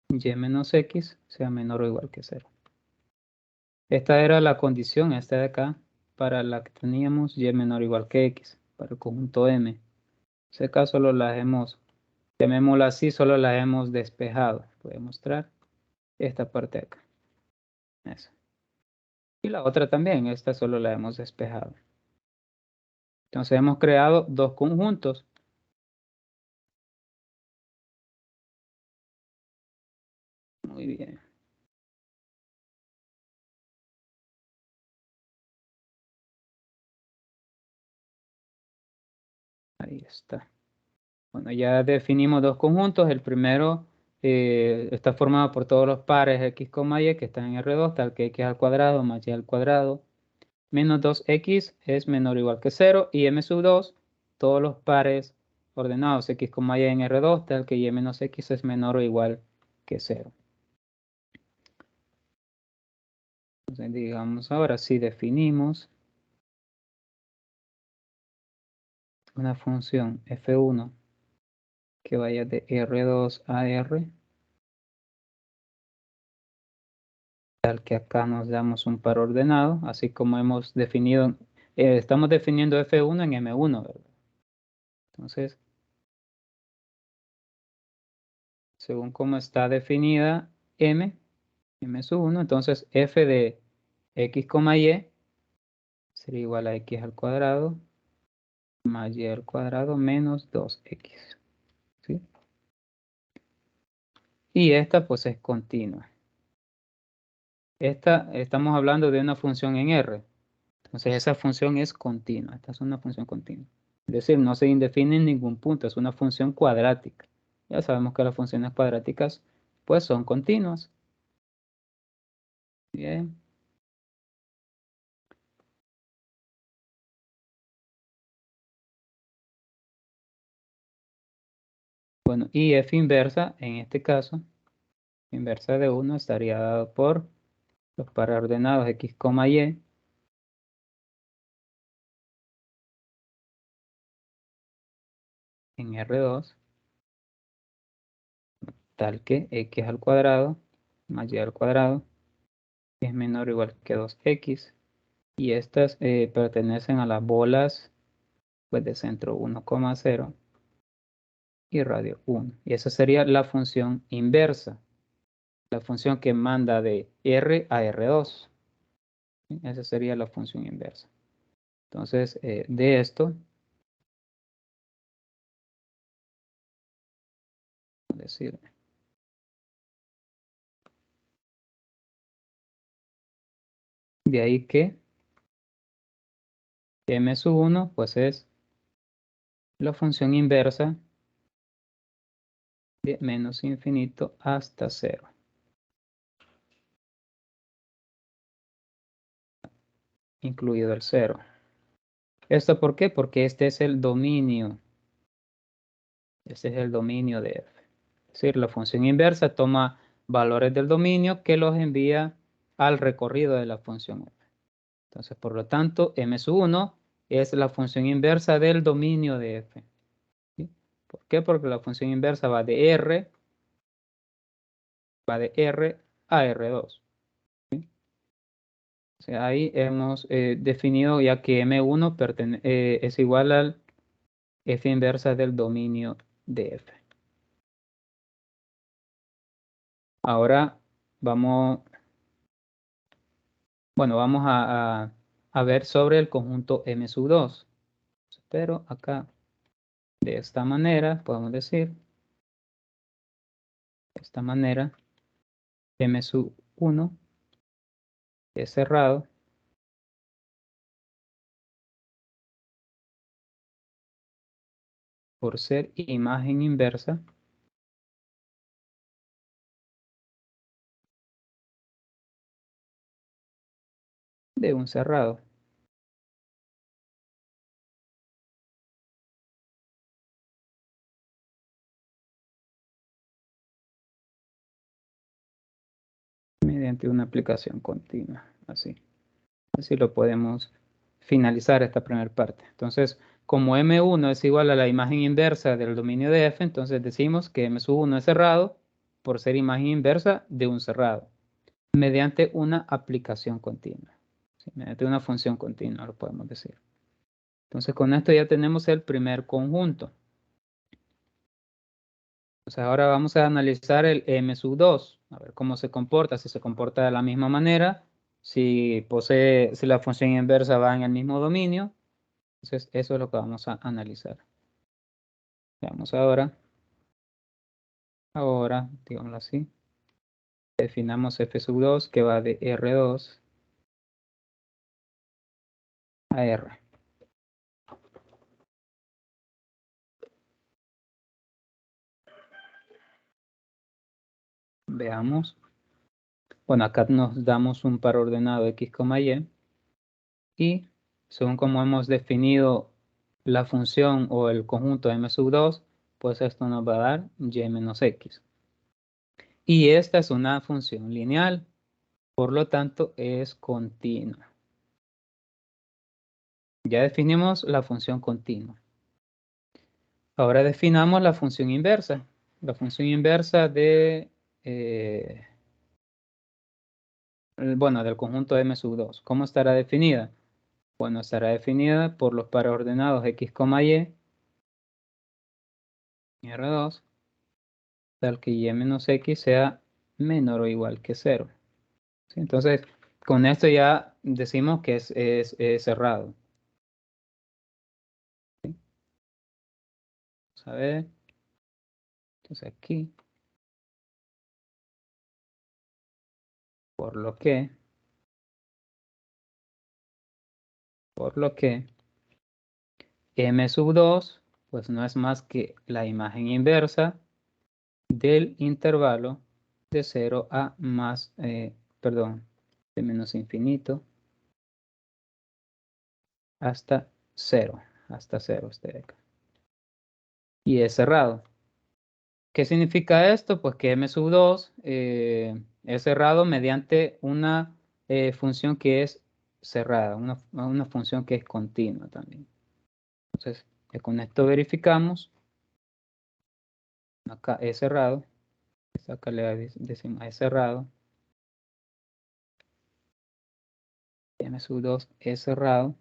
Y menos X sea menor o igual que 0. Esta era la condición, esta de acá, para la que teníamos Y menor o igual que X, para el conjunto M. En ese caso solo la hemos, llamémosla así, solo la hemos despejado. Voy a mostrar esta parte de acá. Esa. Y la otra también, esta solo la hemos despejado. Entonces hemos creado dos conjuntos. Muy bien. Ahí está. Bueno, ya definimos dos conjuntos. El primero está formado por todos los pares X, Y que están en R2, tal que X al cuadrado más Y al cuadrado menos 2X es menor o igual que 0. Y M sub 2, todos los pares ordenados X, Y en R2, tal que Y menos X es menor o igual que 0. Entonces, digamos, ahora sí definimos una función f1 que vaya de R2 a R, tal que acá nos damos un par ordenado, así como hemos definido, estamos definiendo f1 en M1, ¿verdad? Entonces, según cómo está definida M sub 1, entonces f de X, Y sería igual a X al cuadrado más Y al cuadrado menos 2X, ¿sí? Y esta pues es continua. Esta, estamos hablando de una función en R. Entonces esa función es continua. Esta es una función continua. Es decir, no se indefine en ningún punto. Es una función cuadrática. Ya sabemos que las funciones cuadráticas pues son continuas. Bien. Bueno, y f inversa, en este caso, inversa de 1 estaría dado por los pares ordenados X, Y en R2, tal que X al cuadrado más Y al cuadrado es menor o igual que 2X. Y estas pertenecen a las bolas pues, de centro 1,0 y radio 1. Y esa sería la función inversa, la función que manda de R a R2. ¿Sí? Esa sería la función inversa. Entonces, de esto, decir, de ahí que M sub 1 pues es la función inversa de menos infinito hasta 0. Incluido el 0. ¿Esto por qué? Porque este es el dominio. Este es el dominio de f. Es decir, la función inversa toma valores del dominio que los envía al recorrido de la función f. Entonces, por lo tanto, m sub 1 es la función inversa del dominio de f. ¿Sí? ¿Por qué? Porque la función inversa va de R a R2. ¿Sí? O sea, ahí hemos definido ya que M1 es igual al f inversa del dominio de f. Ahora vamos a ver sobre el conjunto M sub 2. Pero acá, de esta manera, podemos decir, de esta manera, M sub 1 es cerrado por ser imagen inversa de un cerrado. Mediante una aplicación continua, así lo podemos finalizar esta primera parte. Entonces, como M1 es igual a la imagen inversa del dominio de F, entonces decimos que M1 es cerrado por ser imagen inversa de un cerrado, mediante una aplicación continua. ¿Sí? Mediante una función continua, lo podemos decir. Entonces, con esto ya tenemos el primer conjunto. Entonces, ahora vamos a analizar el M2, a ver cómo se comporta, si se comporta de la misma manera, si la función inversa va en el mismo dominio. Entonces, eso es lo que vamos a analizar. Veamos ahora. Ahora, digámoslo así. Definamos F2 que va de R2 a R. Veamos. Bueno, acá nos damos un par ordenado X, Y. Y según como hemos definido la función o el conjunto M2, pues esto nos va a dar Y menos X. Y esta es una función lineal, por lo tanto es continua. Ya definimos la función continua. Ahora definamos la función inversa. La función inversa de, del conjunto M2. ¿Cómo estará definida? Bueno, estará definida por los pares ordenados X, Y R2, tal que Y menos X sea menor o igual que 0. ¿Sí? Entonces, con esto ya decimos que es cerrado. ¿Sí? Vamos a ver. Entonces aquí, por lo que M2, pues no es más que la imagen inversa del intervalo de 0 a más, de menos infinito hasta 0, este de acá. Y es cerrado. ¿Qué significa esto? Pues que M2 es cerrado mediante una función que es cerrada, una función que es continua también. Entonces, con esto verificamos. Acá es cerrado. Acá le decimos es cerrado. M2 es cerrado.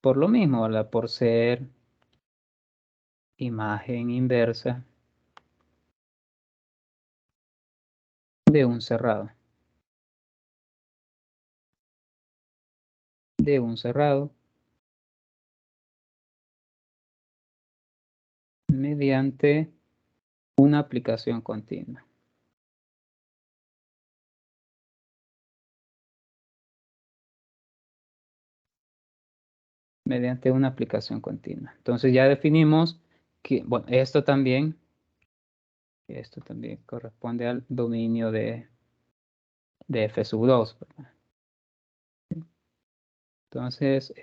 Por lo mismo, ¿verdad? Por ser imagen inversa de un cerrado. De un cerrado mediante una aplicación continua. Mediante una aplicación continua. Entonces ya definimos que, bueno, esto también corresponde al dominio de F2, ¿verdad? Entonces,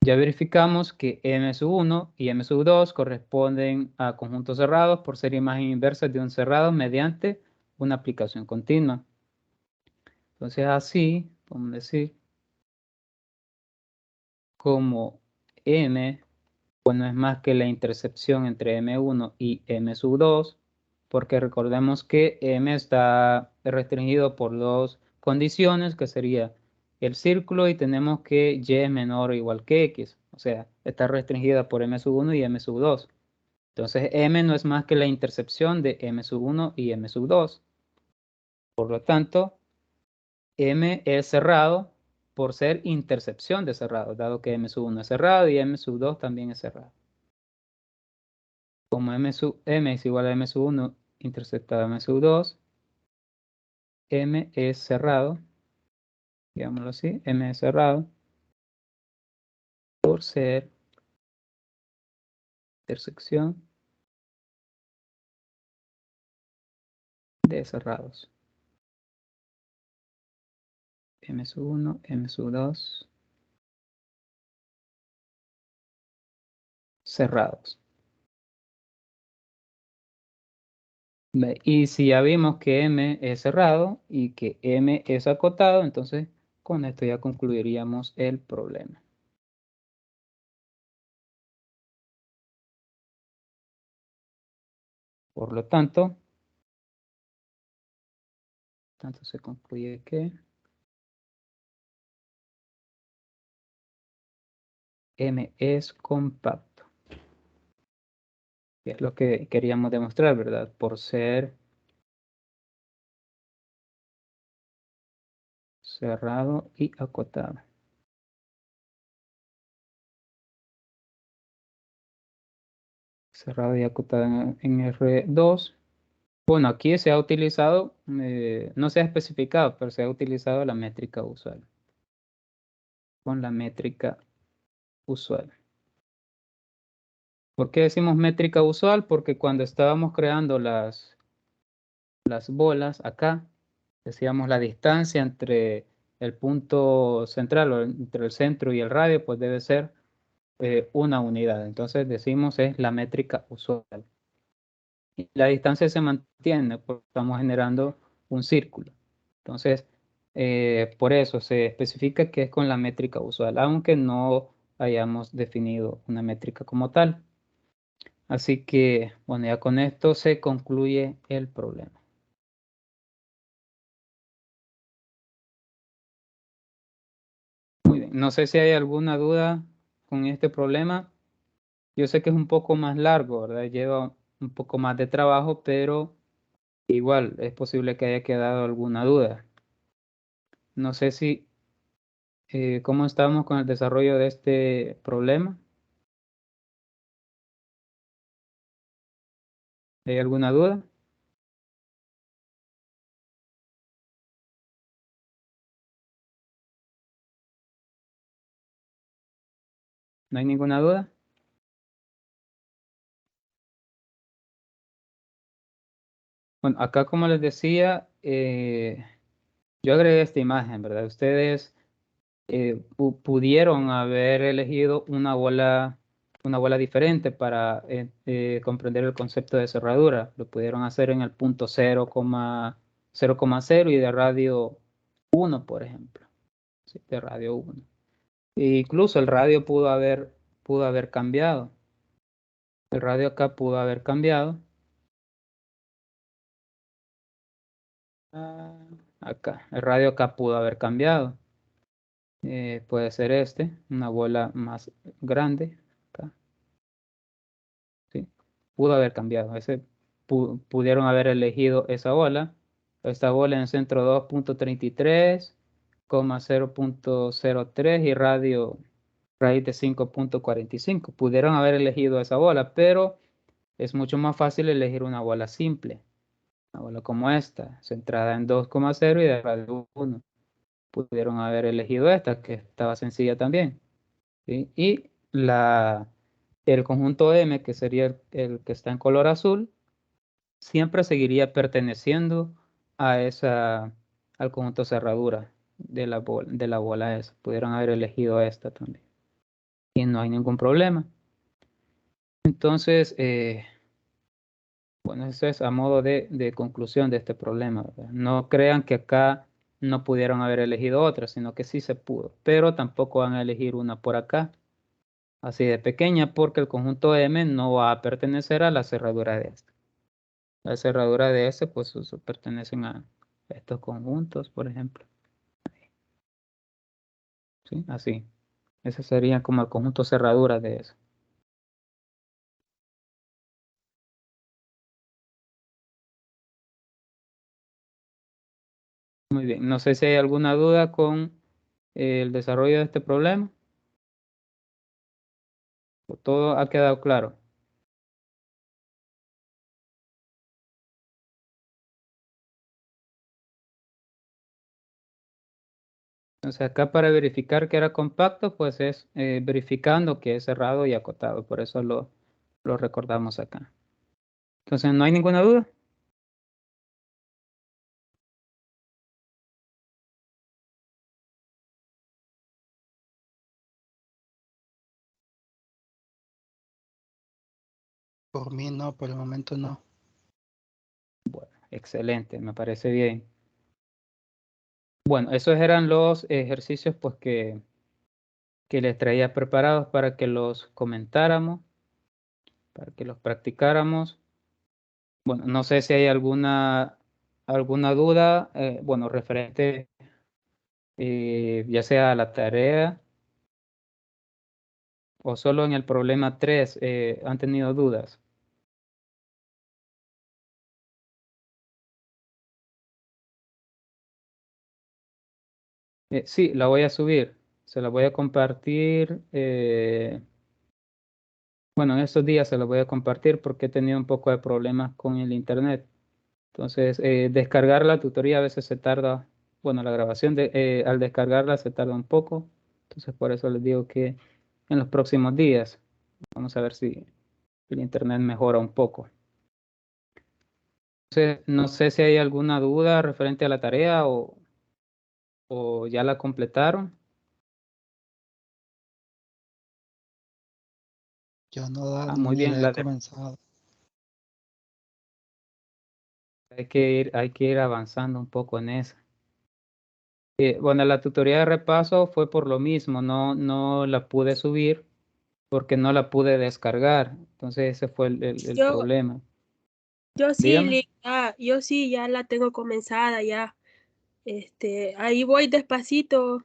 ya verificamos que M1 y M2 corresponden a conjuntos cerrados por ser imagen inversa de un cerrado mediante una aplicación continua. Entonces así, podemos decir, como M, bueno, es más que la intercepción entre M1 y M2, porque recordemos que M está restringido por dos condiciones, que sería el círculo y tenemos que Y es menor o igual que X. O sea, está restringida por M1 y M2. Entonces, M no es más que la intercepción de M1 y M2. Por lo tanto, M es cerrado por ser intercepción de cerrado, dado que M1 es cerrado y M2 también es cerrado. Como M es igual a M1 interceptado a M2, M es cerrado, digámoslo así, M es cerrado por ser intersección de cerrados. M1, M2, cerrados. Y si ya vimos que M es cerrado y que M es acotado, entonces con esto ya concluiríamos el problema. Por lo tanto se concluye que M es compacto. Que es lo que queríamos demostrar, ¿verdad? Por ser cerrado y acotado. Cerrado y acotado en R2. Bueno, aquí se ha utilizado, no se ha especificado, pero se ha utilizado la métrica usual. Con la métrica usual. ¿Por qué decimos métrica usual? Porque cuando estábamos creando las bolas acá, decíamos la distancia entre el punto central o entre el centro y el radio, pues debe ser una unidad. Entonces decimos es la métrica usual. Y la distancia se mantiene porque estamos generando un círculo. Entonces, por eso se especifica que es con la métrica usual, aunque no hayamos definido una métrica como tal. Así que, bueno, ya con esto se concluye el problema. Muy bien, no sé si hay alguna duda con este problema. Yo sé que es un poco más largo, ¿verdad? Lleva un poco más de trabajo, pero igual es posible que haya quedado alguna duda. No sé si, cómo estamos con el desarrollo de este problema. ¿Hay alguna duda? ¿No hay ninguna duda? Bueno, acá como les decía, yo agregué esta imagen, ¿verdad? Ustedes pudieron haber elegido una bola diferente para comprender el concepto de cerradura. Lo pudieron hacer en el punto 0,0 y de radio 1, por ejemplo. Sí, de radio 1. E incluso el radio pudo haber cambiado. El radio acá pudo haber cambiado. Acá, el radio acá pudo haber cambiado. Puede ser una bola más grande. Acá, ¿sí? Pudo haber cambiado. Pudieron haber elegido esa bola. Esta bola en centro 2.33,0.03 y radio raíz de 5.45. Pudieron haber elegido esa bola, pero es mucho más fácil elegir una bola simple. Una bola como esta, centrada en 2,0 y de radio 1. Pudieron haber elegido esta, que estaba sencilla también. ¿Sí? Y el conjunto M, que sería el que está en color azul, siempre seguiría perteneciendo al conjunto cerradura de la bola esa. Pudieron haber elegido esta también. Y no hay ningún problema. Entonces, bueno, eso es a modo de conclusión de este problema, ¿verdad? No crean que acá no pudieron haber elegido otra, sino que sí se pudo, pero tampoco van a elegir una por acá, así de pequeña, porque el conjunto M no va a pertenecer a la cerradura de este. La cerradura de este, pues, pertenecen a estos conjuntos, por ejemplo. ¿Sí? Así. Ese sería como el conjunto cerradura de eso. Muy bien. No sé si hay alguna duda con el desarrollo de este problema. ¿Todo ha quedado claro? Entonces acá para verificar que era compacto, pues es verificando que es cerrado y acotado. Por eso lo lo recordamos acá. Entonces, ¿no hay ninguna duda? Por mí no, por el momento no. Excelente, me parece bien. Bueno, esos eran los ejercicios pues que les traía preparados para que los comentáramos, para que los practicáramos. Bueno, no sé si hay alguna duda, bueno, referente ya sea a la tarea o solo en el problema 3 han tenido dudas. Sí, la voy a subir, se la voy a compartir. Bueno, en estos días se la voy a compartir porque he tenido un poco de problemas con el internet. Entonces, descargar la tutoría a veces se tarda, bueno, la grabación al descargarla se tarda un poco. Entonces, por eso les digo que en los próximos días vamos a ver si el internet mejora un poco. Entonces, no sé si hay alguna duda referente a la tarea o ya la completaron. Yo Muy ni bien, la he comenzado. hay que ir avanzando un poco en eso. Bueno, la tutoría de repaso fue por lo mismo, no la pude subir porque no la pude descargar. Entonces ese fue el Yo, problema. yo sí, Dígame. yo sí ya la tengo comenzada ya. Ahí voy despacito.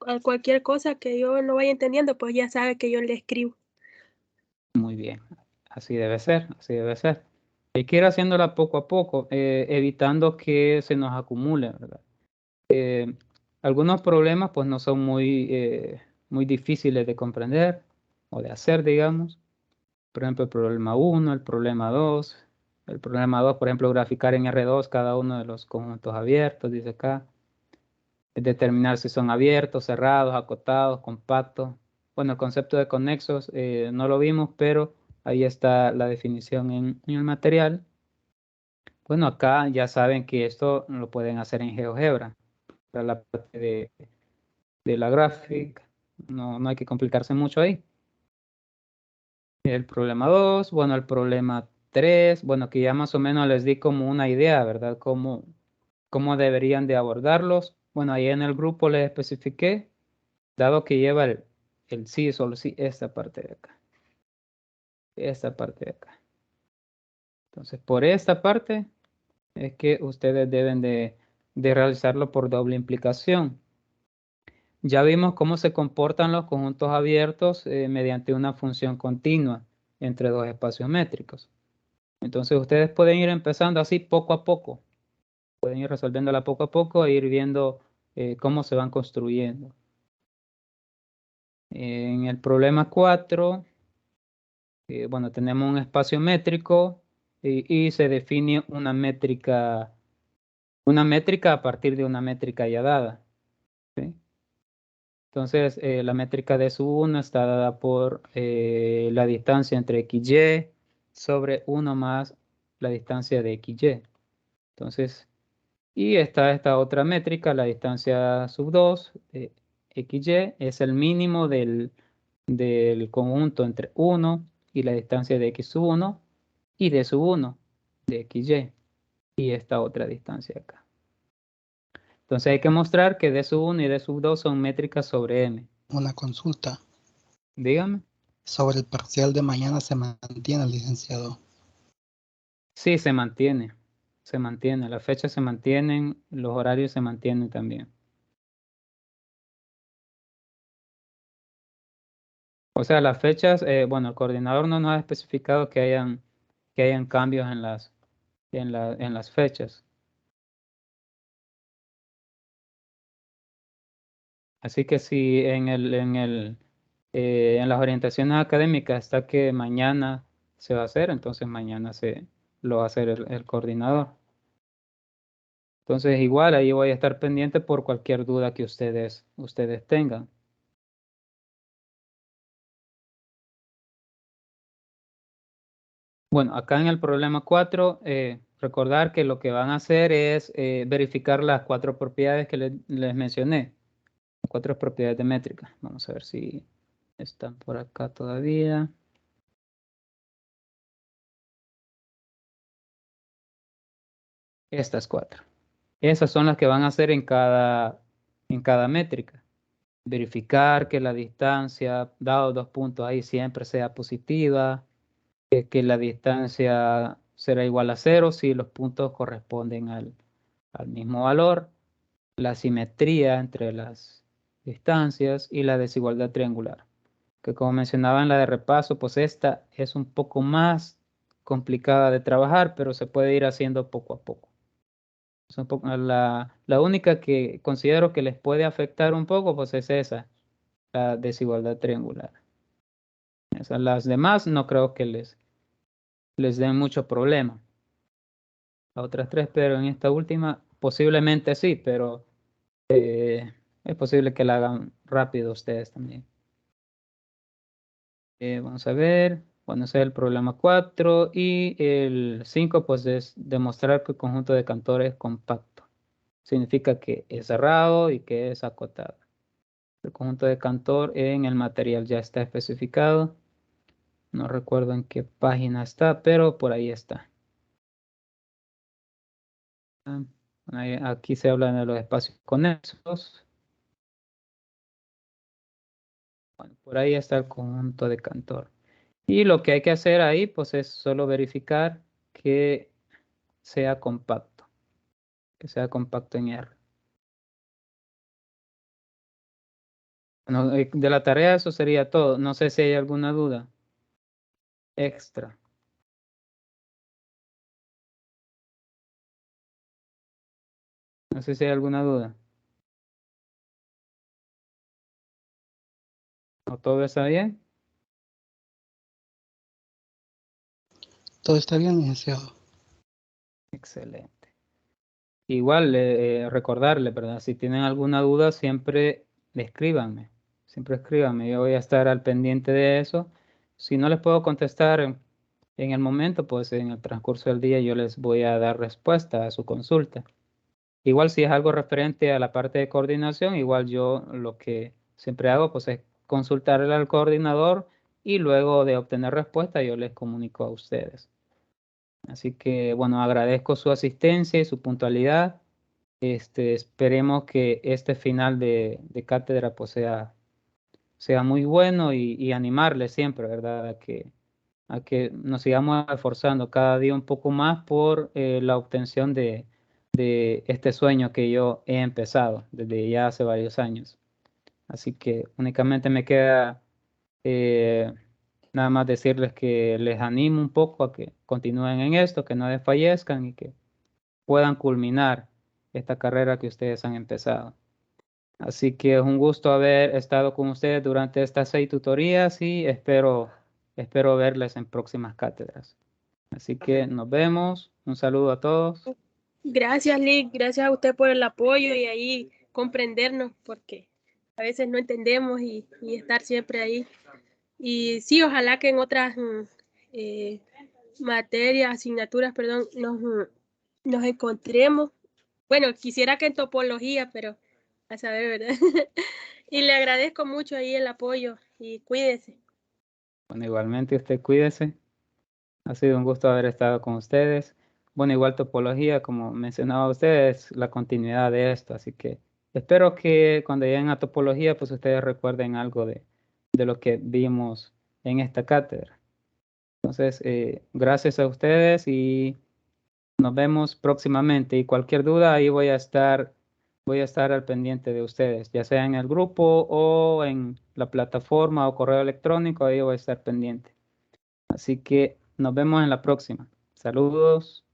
A cualquier cosa que yo no vaya entendiendo, pues ya sabe que yo le escribo. Muy bien, así debe ser, así debe ser. Hay que ir haciéndola poco a poco, evitando que se nos acumule, ¿verdad? Algunos problemas pues no son muy difíciles de comprender o de hacer, digamos. Por ejemplo, el problema 1, el problema 2. El problema 2, por ejemplo, graficar en R2 cada uno de los conjuntos abiertos, dice acá. Determinar si son abiertos, cerrados, acotados, compactos. Bueno, el concepto de conexos no lo vimos, pero ahí está la definición en el material. Bueno, acá ya saben que esto lo pueden hacer en GeoGebra, para la parte de la gráfica. No hay que complicarse mucho ahí. El problema 2, bueno, el problema 3, bueno, que ya más o menos les di como una idea, ¿verdad? Cómo deberían de abordarlos. Bueno, ahí en el grupo les especifiqué, dado que lleva el sí, solo sí, esta parte de acá. Esta parte de acá. Entonces, por esta parte es que ustedes deben de realizarlo por doble implicación. Ya vimos cómo se comportan los conjuntos abiertos mediante una función continua entre dos espacios métricos. Entonces, ustedes pueden ir empezando así poco a poco. Pueden ir resolviéndola poco a poco e ir viendo cómo se van construyendo. En el problema 4, bueno, tenemos un espacio métrico y se define una métrica a partir de una métrica ya dada. ¿Sí? Entonces, la métrica de sub1 está dada por la distancia entre xy sobre 1 más la distancia de xy. Entonces, y está esta otra métrica, la distancia sub 2, xy, es el mínimo del conjunto entre 1 y la distancia de x sub 1 y de sub 1 de xy. Y esta otra distancia acá. Entonces hay que mostrar que d sub 1 y d sub 2 son métricas sobre m. Una consulta. Dígame. Sobre el parcial de mañana se mantiene, licenciado. Sí, se mantiene. Se mantiene. Las fechas se mantienen, los horarios se mantienen también. O sea, las fechas, bueno, el coordinador no nos ha especificado que hayan cambios en las fechas. Así que si en las orientaciones académicas está que mañana se va a hacer, entonces mañana lo va a hacer el coordinador. Entonces igual ahí voy a estar pendiente por cualquier duda que ustedes tengan. Bueno, acá en el problema 4, recordar que lo que van a hacer es verificar las 4 propiedades que les mencioné. 4 propiedades de métrica. Vamos a ver si están por acá todavía. Estas 4. Esas son las que van a hacer en cada métrica. Verificar que la distancia, dado 2 puntos ahí, siempre sea positiva. Que la distancia será igual a 0 si los puntos corresponden al mismo valor. La simetría entre las distancias y la desigualdad triangular. Que como mencionaba en la de repaso, pues esta es un poco más complicada de trabajar, pero se puede ir haciendo poco a poco. Es un poco, la única que considero que les puede afectar un poco, pues es esa, la desigualdad triangular. Las demás no creo que les den mucho problema. Las otras 3, pero en esta última posiblemente sí, pero es posible que la hagan rápido ustedes también. Vamos a ver. Bueno, ese es el problema 4. Y el 5, pues es demostrar que el conjunto de Cantor es compacto. Significa que es cerrado y que es acotado. El conjunto de Cantor en el material ya está especificado. No recuerdo en qué página está, pero por ahí está. Aquí se habla de los espacios conexos. Bueno, por ahí está el conjunto de Cantor. Y lo que hay que hacer ahí, pues es solo verificar que sea compacto. Que sea compacto en R. Bueno, de la tarea eso sería todo. No sé si hay alguna duda extra. No sé si hay alguna duda. ¿O todo está bien? Todo está bien, licenciado. Excelente. Igual, recordarle, ¿verdad? Si tienen alguna duda, siempre escríbanme. Siempre escríbanme. Yo voy a estar al pendiente de eso. Si no les puedo contestar en el momento, pues en el transcurso del día yo les voy a dar respuesta a su consulta. Igual si es algo referente a la parte de coordinación, igual yo lo que siempre hago, pues es consultarle al coordinador y luego de obtener respuesta yo les comunico a ustedes. Así que, bueno, agradezco su asistencia y su puntualidad. Esperemos que este final de cátedra pues sea muy bueno y animarle siempre, ¿verdad? A que nos sigamos esforzando cada día un poco más por la obtención de este sueño que yo he empezado desde ya hace varios años. Así que únicamente me queda nada más decirles que les animo un poco a que continúen en esto, que no desfallezcan y que puedan culminar esta carrera que ustedes han empezado. Así que es un gusto haber estado con ustedes durante estas 6 tutorías y espero verles en próximas cátedras. Así que nos vemos. Un saludo a todos. Gracias, Lick. Gracias a usted por el apoyo y ahí comprendernos, porque a veces no entendemos y estar siempre ahí. Y sí, ojalá que en otras materias, asignaturas, perdón, nos encontremos. Bueno, quisiera que en topología, pero a saber, ¿verdad? Y le agradezco mucho ahí el apoyo y cuídese. Bueno, igualmente usted cuídese. Ha sido un gusto haber estado con ustedes. Bueno, igual topología, como mencionaba ustedes, la continuidad de esto. Así que espero que cuando lleguen a topología, pues ustedes recuerden algo de lo que vimos en esta cátedra. Entonces, gracias a ustedes y nos vemos próximamente. Y cualquier duda, ahí voy a estar al pendiente de ustedes, ya sea en el grupo o en la plataforma o correo electrónico, ahí voy a estar pendiente. Así que nos vemos en la próxima. Saludos.